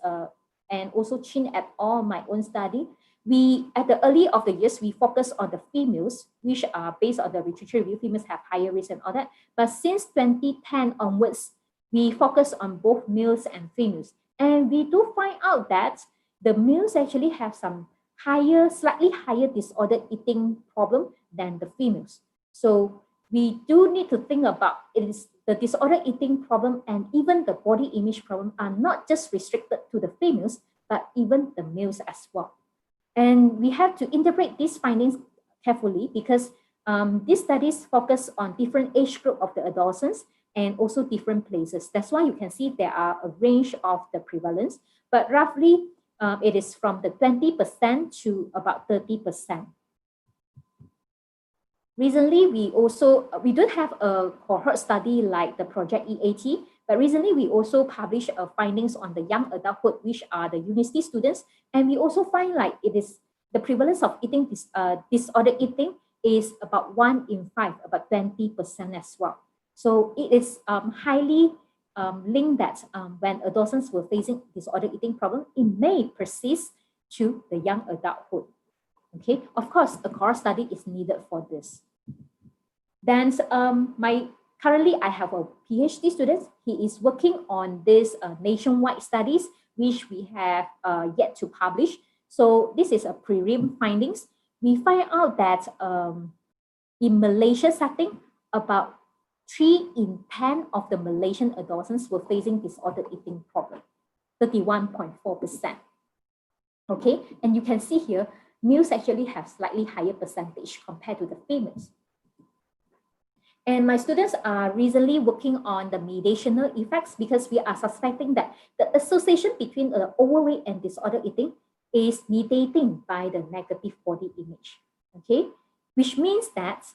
and also Chin et al. My own study. We, at the early of the years, we focus on the females, which are based on the literature review, females have higher risk and all that. But since 2010 onwards, we focus on both males and females. And we do find out that the males actually have some slightly higher disordered eating problem than the females. So we do need to think about it is the disordered eating problem and even the body image problem are not just restricted to the females, but even the males as well. And we have to interpret these findings carefully because these studies focus on different age group of the adolescents and also different places. That's why you can see there are a range of the prevalence, but roughly it is from the 20% to about 30%. Recently, we don't have a cohort study like the Project EAT, but recently we also published findings on the young adulthood, which are the university students. And we also find like it is the prevalence of eating disorder eating is about 1 in 5, about 20% as well. So it is highly linked that when adolescents were facing disorder eating problem, it may persist to the young adulthood. Okay, of course, a cohort study is needed for this. Then currently I have a PhD student. He is working on this nationwide studies, which we have yet to publish. So this is a prelim findings. We find out that in Malaysia setting, about 3 in 10 of the Malaysian adolescents were facing disordered eating problem, 31.4%. Okay, and you can see here, males actually have slightly higher percentage compared to the females. And my students are recently working on the mediational effects because we are suspecting that the association between overweight and disorder eating is mediating by the negative body image. Okay, which means that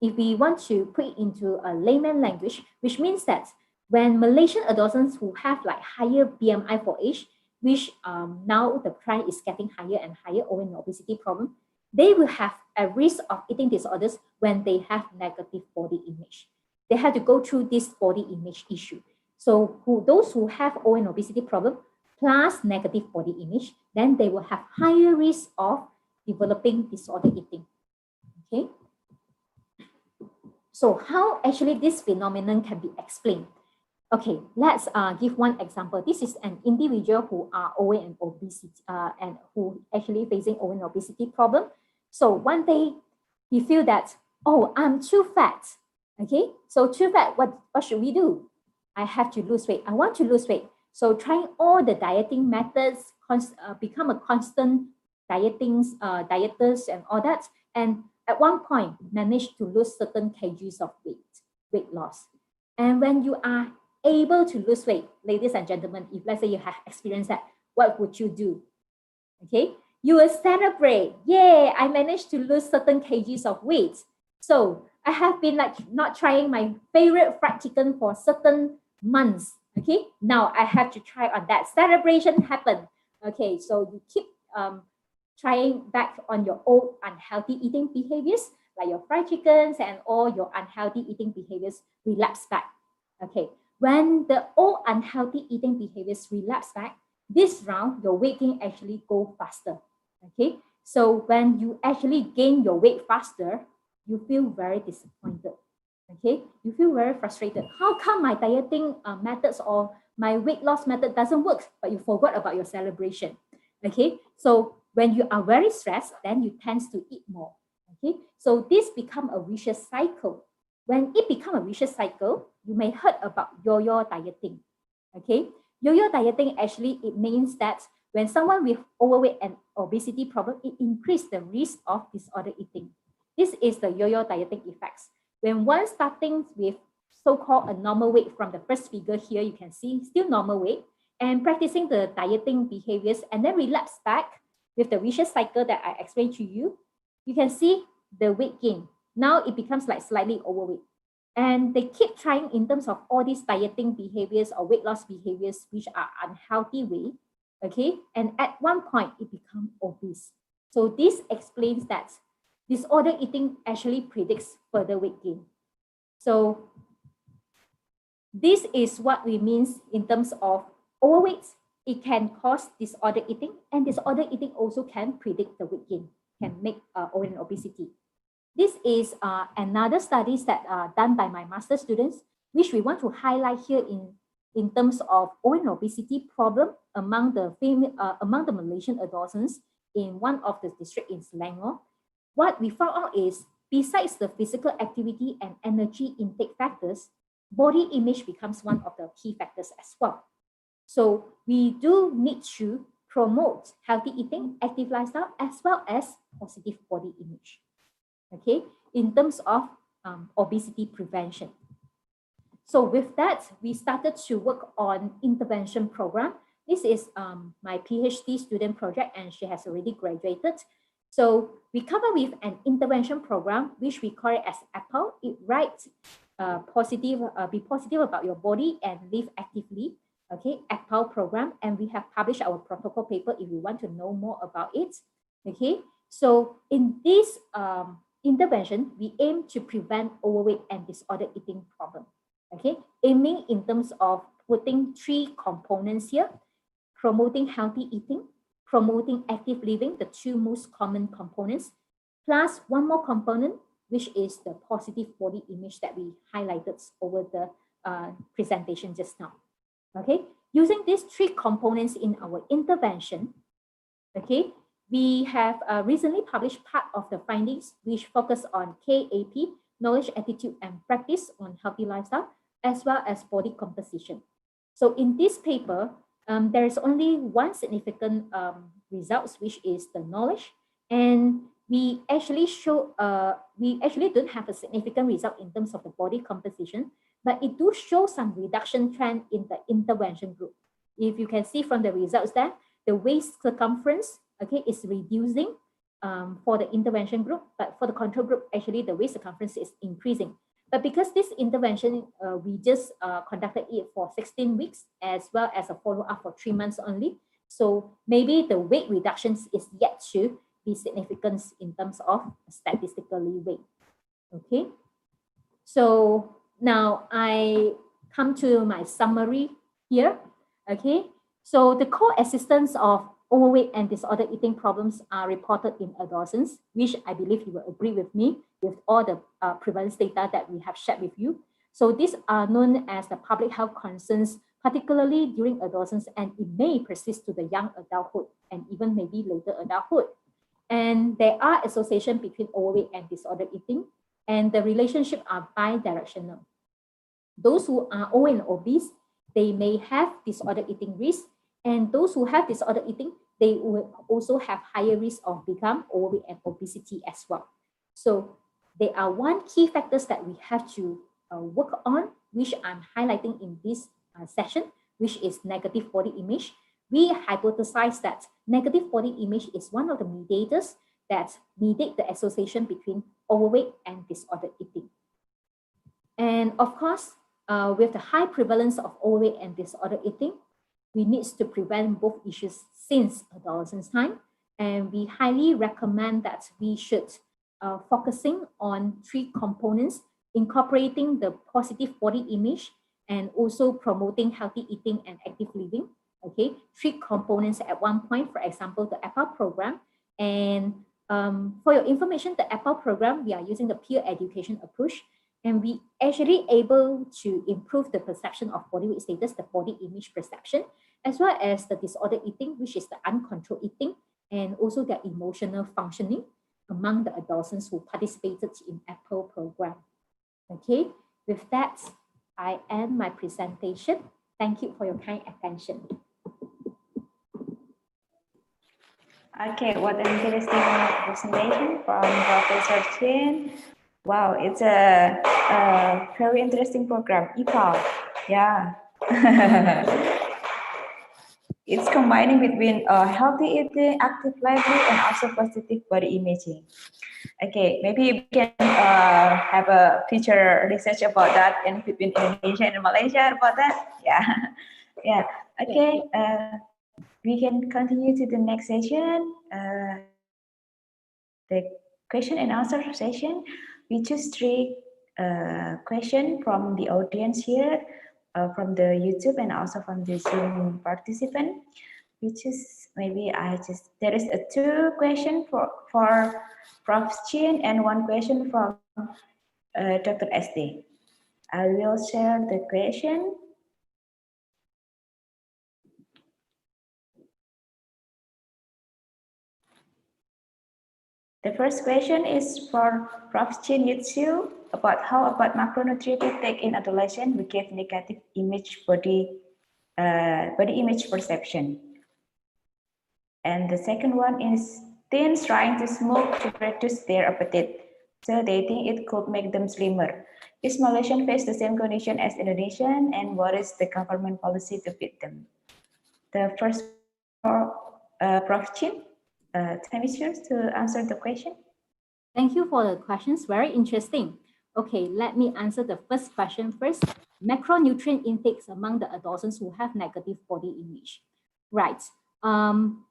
if we want to put it into a layman language, which means that when Malaysian adolescents who have like higher BMI for age, which now the trend is getting higher and higher owing to obesity problem, they will have a risk of eating disorders when they have negative body image. They have to go through this body image issue. So those who have owing obesity problem plus negative body image, then they will have higher risk of developing disorder eating. Okay. So how actually this phenomenon can be explained? Okay, let's give one example. This is an individual who are overweight and obesity and who actually facing overweight and obesity problem. So one day he feel that, oh, I'm too fat. Okay, so too fat, what should we do? I have to lose weight. I want to lose weight. So trying all the dieting methods, become a constant dieters and all that. And at one point managed to lose certain kgs of weight loss. And when you are able to lose weight, ladies and gentlemen, if let's say you have experienced that, what would you do? Okay, you will celebrate. Yay, I managed to lose certain kgs of weight. So I have been like not trying my favorite fried chicken for certain months. Okay, now I have to try on that. Celebration happened. Okay, so you keep trying back on your old unhealthy eating behaviors, like your fried chickens and all your unhealthy eating behaviors relapse back. Okay, when the old unhealthy eating behaviors relapse back, this round, your weight gain actually go faster. Okay, so when you actually gain your weight faster, you feel very disappointed. Okay, you feel very frustrated. How come my dieting methods or my weight loss method doesn't work, but you forgot about your celebration. Okay, so when you are very stressed, then you tend to eat more. Okay, so this become a vicious cycle. When it become a vicious cycle, you may heard about yo-yo dieting. Okay, yo-yo dieting actually, it means that when someone with overweight and obesity problem, it increases the risk of disorder eating. This is the yo-yo dieting effects. When one starting with so-called a normal weight from the first figure here, you can see still normal weight, and practicing the dieting behaviors and then relapse back with the vicious cycle that I explained to you, you can see the weight gain. Now it becomes like slightly overweight. And they keep trying in terms of all these dieting behaviors or weight loss behaviors, which are unhealthy way, okay? And at one point, it becomes obese. So this explains that disorder eating actually predicts further weight gain. So this is what we mean in terms of overweight. It can cause disorder eating, and disorder eating also can predict the weight gain, can make overweight and obesity. This is another studies that are done by my master students, which we want to highlight here in terms of overweight and obesity problem among the Malaysian adolescents in one of the district in Selangor. What we found out is, besides the physical activity and energy intake factors, body image becomes one of the key factors as well. So we do need to promote healthy eating, active lifestyle, as well as positive body image. Okay, in terms of obesity prevention. So with that, we started to work on intervention program. This is my PhD student project, and she has already graduated. So we come up with an intervention program, which we call it as APPLE. It writes be positive about your body and live actively. Okay, APPLE program, and we have published our protocol paper if you want to know more about it. Okay, so in this intervention, we aim to prevent overweight and disorder eating problem. Okay, aiming in terms of putting 3 components here: promoting healthy eating, promoting active living, the 2 most common components, plus 1 more component, which is the positive body image that we highlighted over the presentation just now. Okay, using these 3 components in our intervention, okay, we have recently published part of the findings which focus on KAP, knowledge, attitude, and practice on healthy lifestyle, as well as body composition. So in this paper, there is only 1 significant results, which is the knowledge, and we actually don't have a significant result in terms of the body composition, but it do show some reduction trend in the intervention group. If you can see from the results there, the waist circumference, okay, is reducing for the intervention group, but for the control group, actually the waist circumference is increasing. But because this intervention, we just conducted it for 16 weeks, as well as a follow-up for 3 months only. So maybe the weight reductions is yet to be significant in terms of statistically weight. Okay. So now I come to my summary here. Okay. So the coexistence of overweight and disorder eating problems are reported in adolescents, which I believe you will agree with me with all the prevalence data that we have shared with you. So these are known as the public health concerns, particularly during adolescence, and it may persist to the young adulthood and even maybe later adulthood. And there are associations between overweight and disorder eating, and the relationship are bi-directional. Those who are overweight and obese, they may have disorder eating risk, and those who have disorder eating, they will also have higher risk of become overweight and obesity as well. So there are 1 key factors that we have to work on, which I'm highlighting in this session, which is negative body image. We hypothesize that negative body image is one of the mediators that mediate the association between overweight and disorder eating. And of course, with the high prevalence of overweight and disorder eating, we need to prevent both issues since adolescence time. And we highly recommend that we should focusing on 3 components, incorporating the positive body image and also promoting healthy eating and active living. Okay, 3 components at one point, for example, the APPLE program. And for your information, the APPLE program, we are using the peer education approach. And we actually able to improve the perception of body weight status, the body image perception, as well as the disordered eating, which is the uncontrolled eating, and also their emotional functioning among the adolescents who participated in Apple program. Okay, with that, I end my presentation. Thank you for your kind attention. Okay, what an interesting presentation from Professor Chen. Wow, it's a very interesting program, EPAL. Yeah. It's combining between healthy eating, active livelihood, and also positive body imaging. Okay, maybe we can have a future research about that in between Indonesia and Malaysia about that. Yeah, yeah. Okay, we can continue to the next session. The question and answer session. We choose 3 questions from the audience here, from the YouTube and also from the Zoom participant. We choose, maybe there is a 2 question for Prof. Chin and 1 question from Dr. Esti. I will share the question. The first question is for Prof. Chin Yitsu about how about macronutritive take in adolescent we give negative image body image perception. And the second one is teens trying to smoke to reduce their appetite, so they think it could make them slimmer. Is Malaysian face the same condition as Indonesian, and what is the government policy to beat them? The first for Prof. Chin. Time is yours to answer the question. Thank you for the questions. Very interesting. Okay, let me answer the first question first. Macronutrient intakes among the adolescents who have negative body image. Right.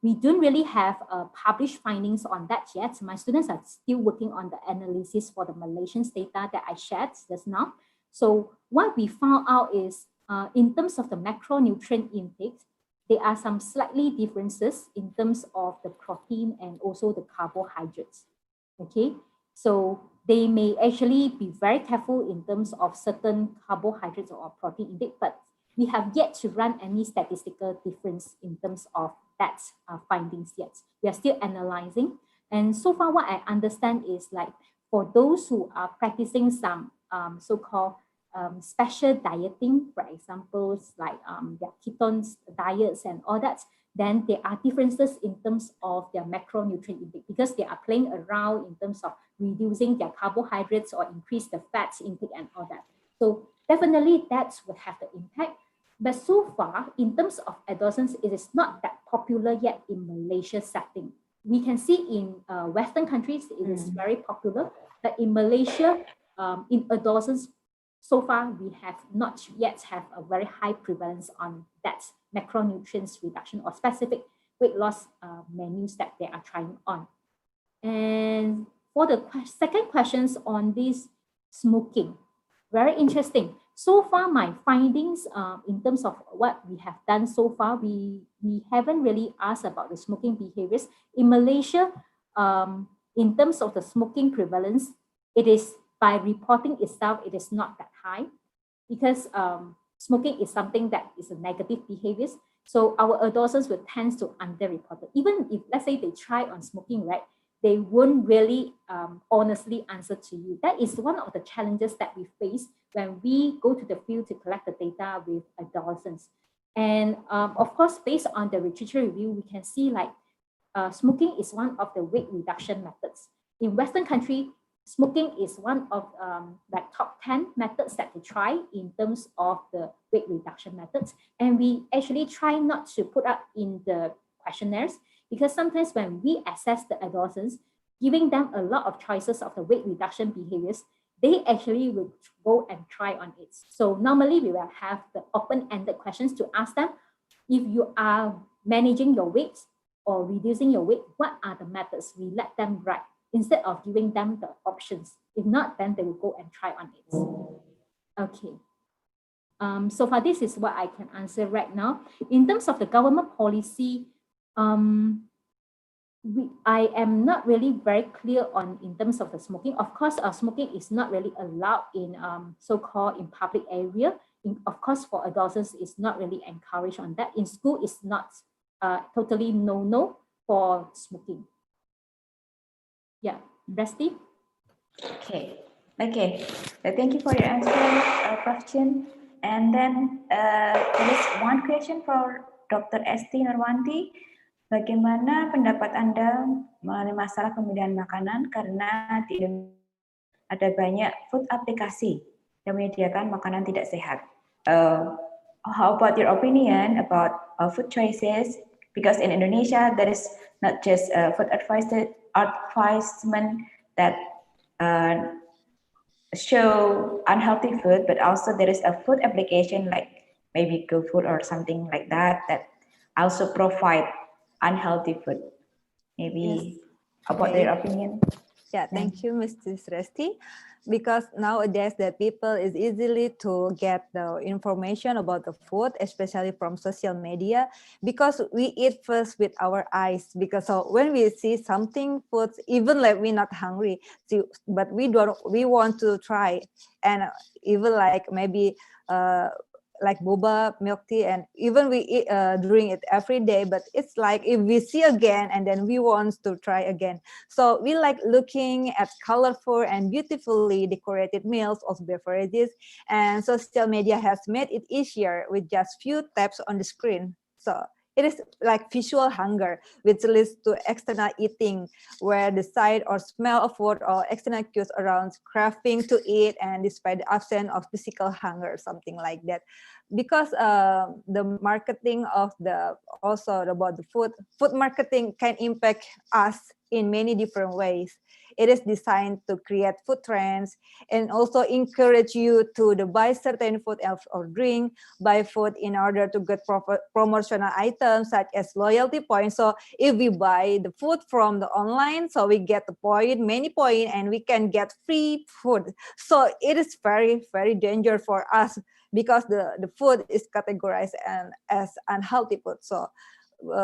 We don't really have published findings on that yet. My students are still working on the analysis for the Malaysian data that I shared just now. So what we found out is in terms of the macronutrient intake, there are some slightly differences in terms of the protein and also the carbohydrates. Okay, so they may actually be very careful in terms of certain carbohydrates or protein intake, but we have yet to run any statistical difference in terms of that findings yet. We are still analyzing. And so far what I understand is like for those who are practicing some so-called special dieting, for example, like their ketones diets and all that, then there are differences in terms of their macronutrient intake because they are playing around in terms of reducing their carbohydrates or increase the fats intake and all that. So definitely that would have the impact. But so far, in terms of adolescence, it is not that popular yet in Malaysia setting. We can see in Western countries, it is very popular, but in Malaysia, in adolescence, so far, we have not yet have a very high prevalence on that macronutrients reduction or specific weight loss menus that they are trying on. And for the second questions on this smoking, very interesting. So far, my findings in terms of what we have done so far, we haven't really asked about the smoking behaviors. In Malaysia, in terms of the smoking prevalence, it is by reporting itself, it is not that high because smoking is something that is a negative behaviors. So our adolescents will tend to underreport it. Even if, let's say, they try on smoking, right, they won't really honestly answer to you. That is one of the challenges that we face when we go to the field to collect the data with adolescents. And of course, based on the literature review, we can see like smoking is one of the weight reduction methods. In Western country, smoking is one of like top 10 methods that they try in terms of the weight reduction methods. And we actually try not to put up in the questionnaires because sometimes when we assess the adolescents, giving them a lot of choices of the weight reduction behaviors, they actually will go and try on it. So normally we will have the open-ended questions to ask them, if you are managing your weight or reducing your weight, what are the methods? We let them write instead of giving them the options. If not, then they will go and try on it. Okay. So far, this is what I can answer right now. In terms of the government policy, I am not really very clear on in terms of the smoking. Of course, smoking is not really allowed in so-called in public area. Of course, for adolescents, it's not really encouraged on that. In school, it's not totally no for smoking. Yeah, Resti? Okay. Thank you for your answer, Prof. Chin. And then there is one question for Dr. Esti Nurwanti. Bagaimana pendapat Anda mengenai masalah pemilihan makanan karena di Indonesia ada banyak food aplikasi yang menyediakan makanan tidak sehat. How about your opinion about food choices? Because in Indonesia there is not just food advisement that show unhealthy food, but also there is a food application like maybe GoFood or something like that that also provide unhealthy food. Maybe about their opinion. Yeah, thank you, Mrs. Resti. Because nowadays the people is easily to get the information about the food, especially from social media, because we eat first with our eyes. Because so when we see something food, even like we're not hungry, but we want to try, and even like maybe like boba, milk tea, and even we eat, drink it every day, but it's like if we see again and then we want to try again. So we like looking at colorful and beautifully decorated meals or beverages, and social media has made it easier with just few taps on the screen. So it is like visual hunger, which leads to external eating, where the sight or smell of food or external cues around craving to eat, and despite the absence of physical hunger, something like that. Because the marketing of also about the food marketing can impact us in many different ways. It is designed to create food trends and also encourage you to buy certain food or drink, buy food in order to get promotional items such as loyalty points. So if we buy the food from the online, so we get the many points, and we can get free food. So it is very, very dangerous for us, because the food is categorized as unhealthy food. So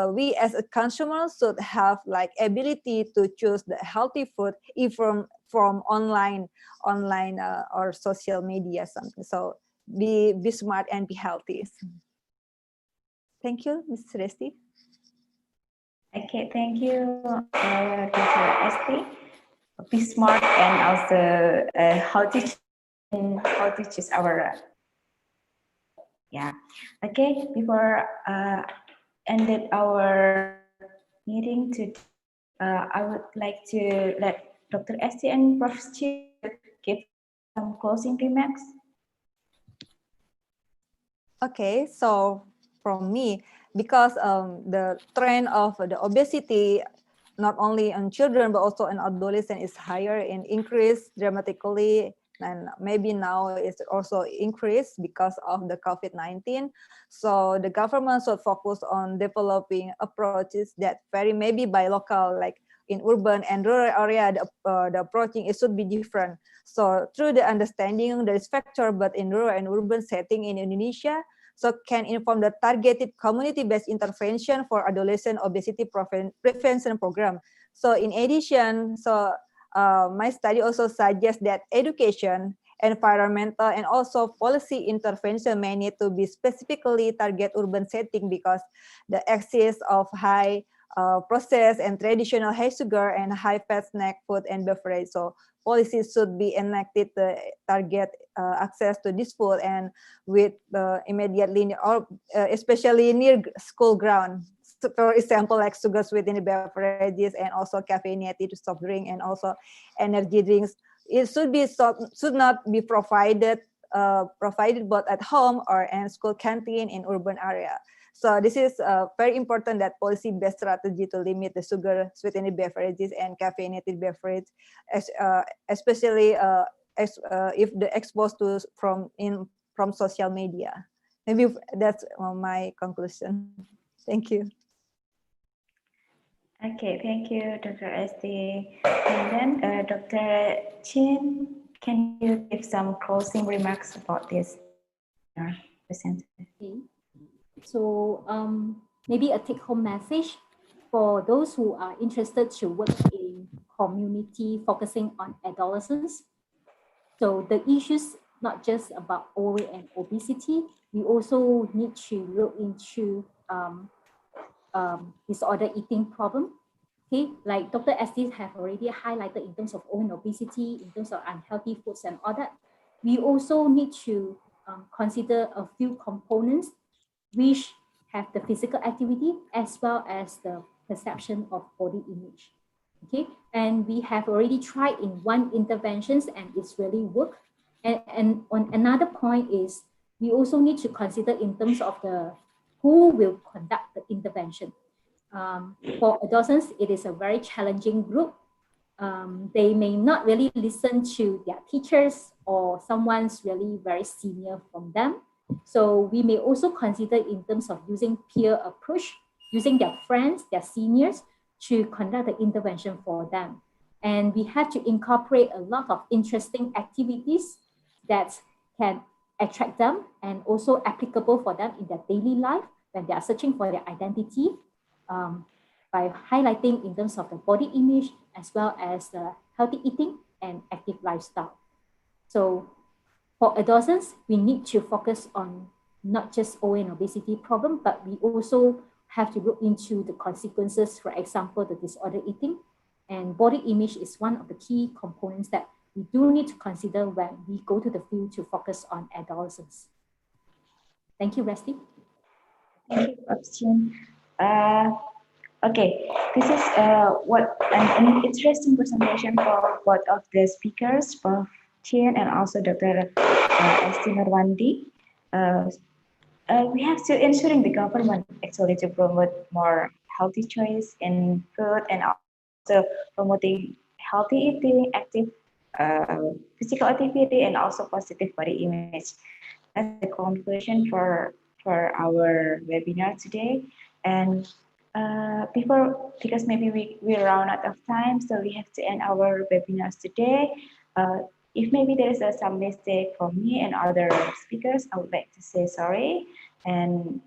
we as a consumer should have like ability to choose the healthy food even from online or social media something. So be smart and be healthy. Thank you, Ms. Resti. Okay, thank you, Dr. Esti. Be smart and also how to choose our Okay, before ended our meeting today, I would like to let Dr. Esti and Prof. Chi give some closing remarks. Okay, so from me, because the trend of the obesity, not only on children but also in adolescents, is higher and increased dramatically, and maybe now it's also increased because of the COVID-19. So the government should focus on developing approaches that vary maybe by local, like in urban and rural area, the approaching it should be different. So through the understanding the risk factor, but in rural and urban setting in Indonesia, so can inform the targeted community-based intervention for adolescent obesity prevention program. So in addition, so my study also suggests that education, environmental, and also policy intervention may need to be specifically target urban setting, because the excess of high processed and traditional high sugar and high fat snack food and beverage. So policies should be enacted to target access to this food, and with immediately or especially near school ground. So for example, like sugar sweetened beverages and also caffeinated soft drink and also energy drinks. It should not be provided both at home or in school canteen in urban area. So this is very important, that policy-based strategy to limit the sugar sweetened beverages and caffeinated beverage, especially if the exposed to from social media. Maybe that's my conclusion. Thank you. Okay, thank you, Dr. Esti. And then Dr. Chin, can you give some closing remarks about this? Okay. So maybe a take-home message for those who are interested to work in community focusing on adolescents. So the issues not just about OA and obesity, we also need to look into disorder eating problem. Okay, like Dr. Esti have already highlighted in terms of OA and obesity, in terms of unhealthy foods and all that, we also need to consider a few components which have the physical activity as well as the perception of body image. Okay, and we have already tried in one interventions and it's really worked. And on another point is we also need to consider in terms of the who will conduct the intervention. For adolescents, it is a very challenging group. They may not really listen to their teachers or someone's really very senior from them. So we may also consider in terms of using peer approach, using their friends, their seniors to conduct the intervention for them. And we have to incorporate a lot of interesting activities that can attract them and also applicable for them in their daily life when they are searching for their identity, by highlighting in terms of the body image as well as the healthy eating and active lifestyle. So for adolescents, we need to focus on not just OA and obesity problem, but we also have to look into the consequences, for example, the disorder eating. And body image is one of the key components that we do need to consider when we go to the field to focus on adolescents. Thank you, Resti. Thank you, Upstream. Okay, this is what an interesting presentation for both of the speakers, both Chin and also Dr. Esti Nurwanti. We have to ensuring the government actually to promote more healthy choice in food and also promoting healthy eating, active physical activity, and also positive body image. That's the conclusion for our webinar today. And because maybe we run out of time, so we have to end our webinars today. If maybe there is some mistake from me and other speakers, I would like to say sorry, and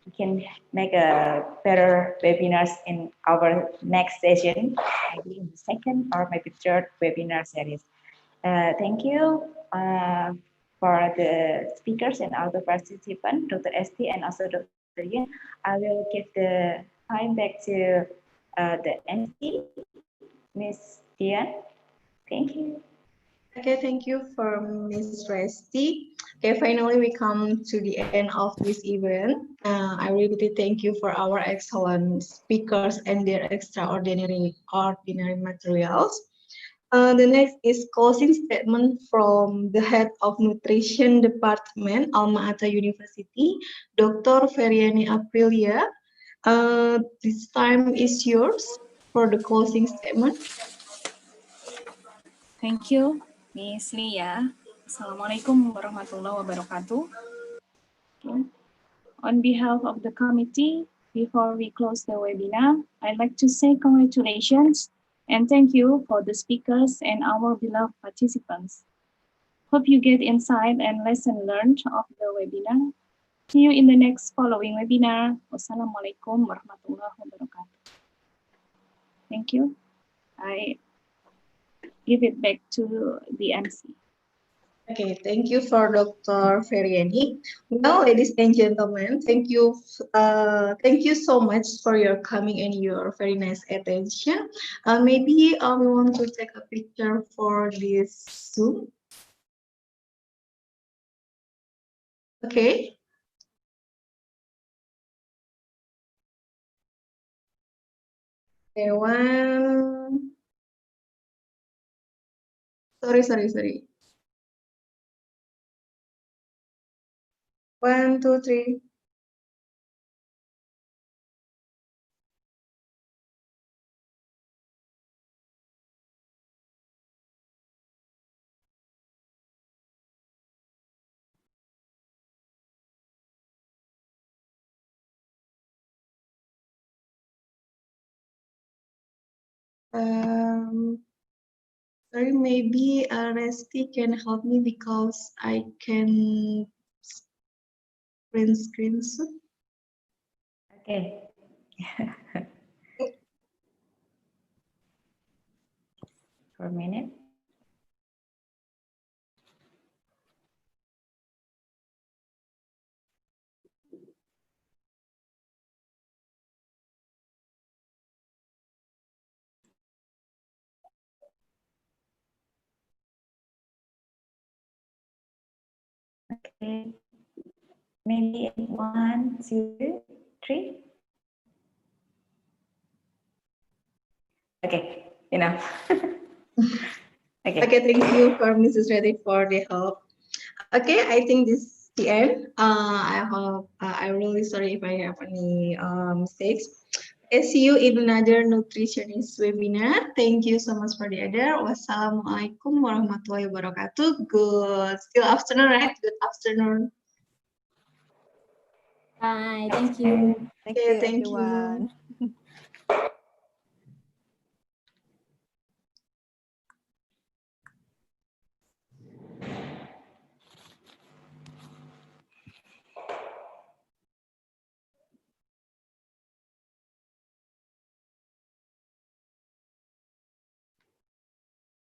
we can make a better webinars in our next session, maybe in the second or maybe third webinar series. Thank you for the speakers and all the participants, Dr. Esti and also Dr. Yin. I will give the time back to the MC, Ms. Dian. Thank you. Okay, thank you for Ms. Resti. Okay, finally we come to the end of this event. I really thank you for our excellent speakers and their extraordinary materials. The next is closing statement from the head of Nutrition Department, Alma Ata University, Dr. Feryani Aprilia. This time is yours for the closing statement. Thank you, Ms. Lia. Assalamualaikum warahmatullahi wabarakatuh. Okay. On behalf of the committee, before we close the webinar, I'd like to say congratulations and thank you for the speakers and our beloved participants. Hope you get insight and lesson learned of the webinar. See you in the next following webinar. Wassalamualaikum warahmatullahi wabarakatuh. Thank you. I give it back to the MC. Okay, thank you for Dr. Feryani. Well, ladies and gentlemen, thank you so much for your coming and your very nice attention. Maybe we want to take a picture for this Zoom. Okay. Okay, one. Sorry. 1, 2, 3. Sorry, maybe Resti can help me because I can print screenshot. Okay. for a minute. Okay, maybe 1, 2, 3. Okay, enough. Okay. Okay, thank you for Mrs. Reddy for the help. Okay, I think this is the end. I hope I'm really sorry if I have any mistakes. I see you in another nutritionist webinar. Thank you so much for the other. Wassalamualaikum warahmatullahi wabarakatuh. Good. Still afternoon, right? Good afternoon. Bye. Thank you. Thank Okay, you, thank you. everyone.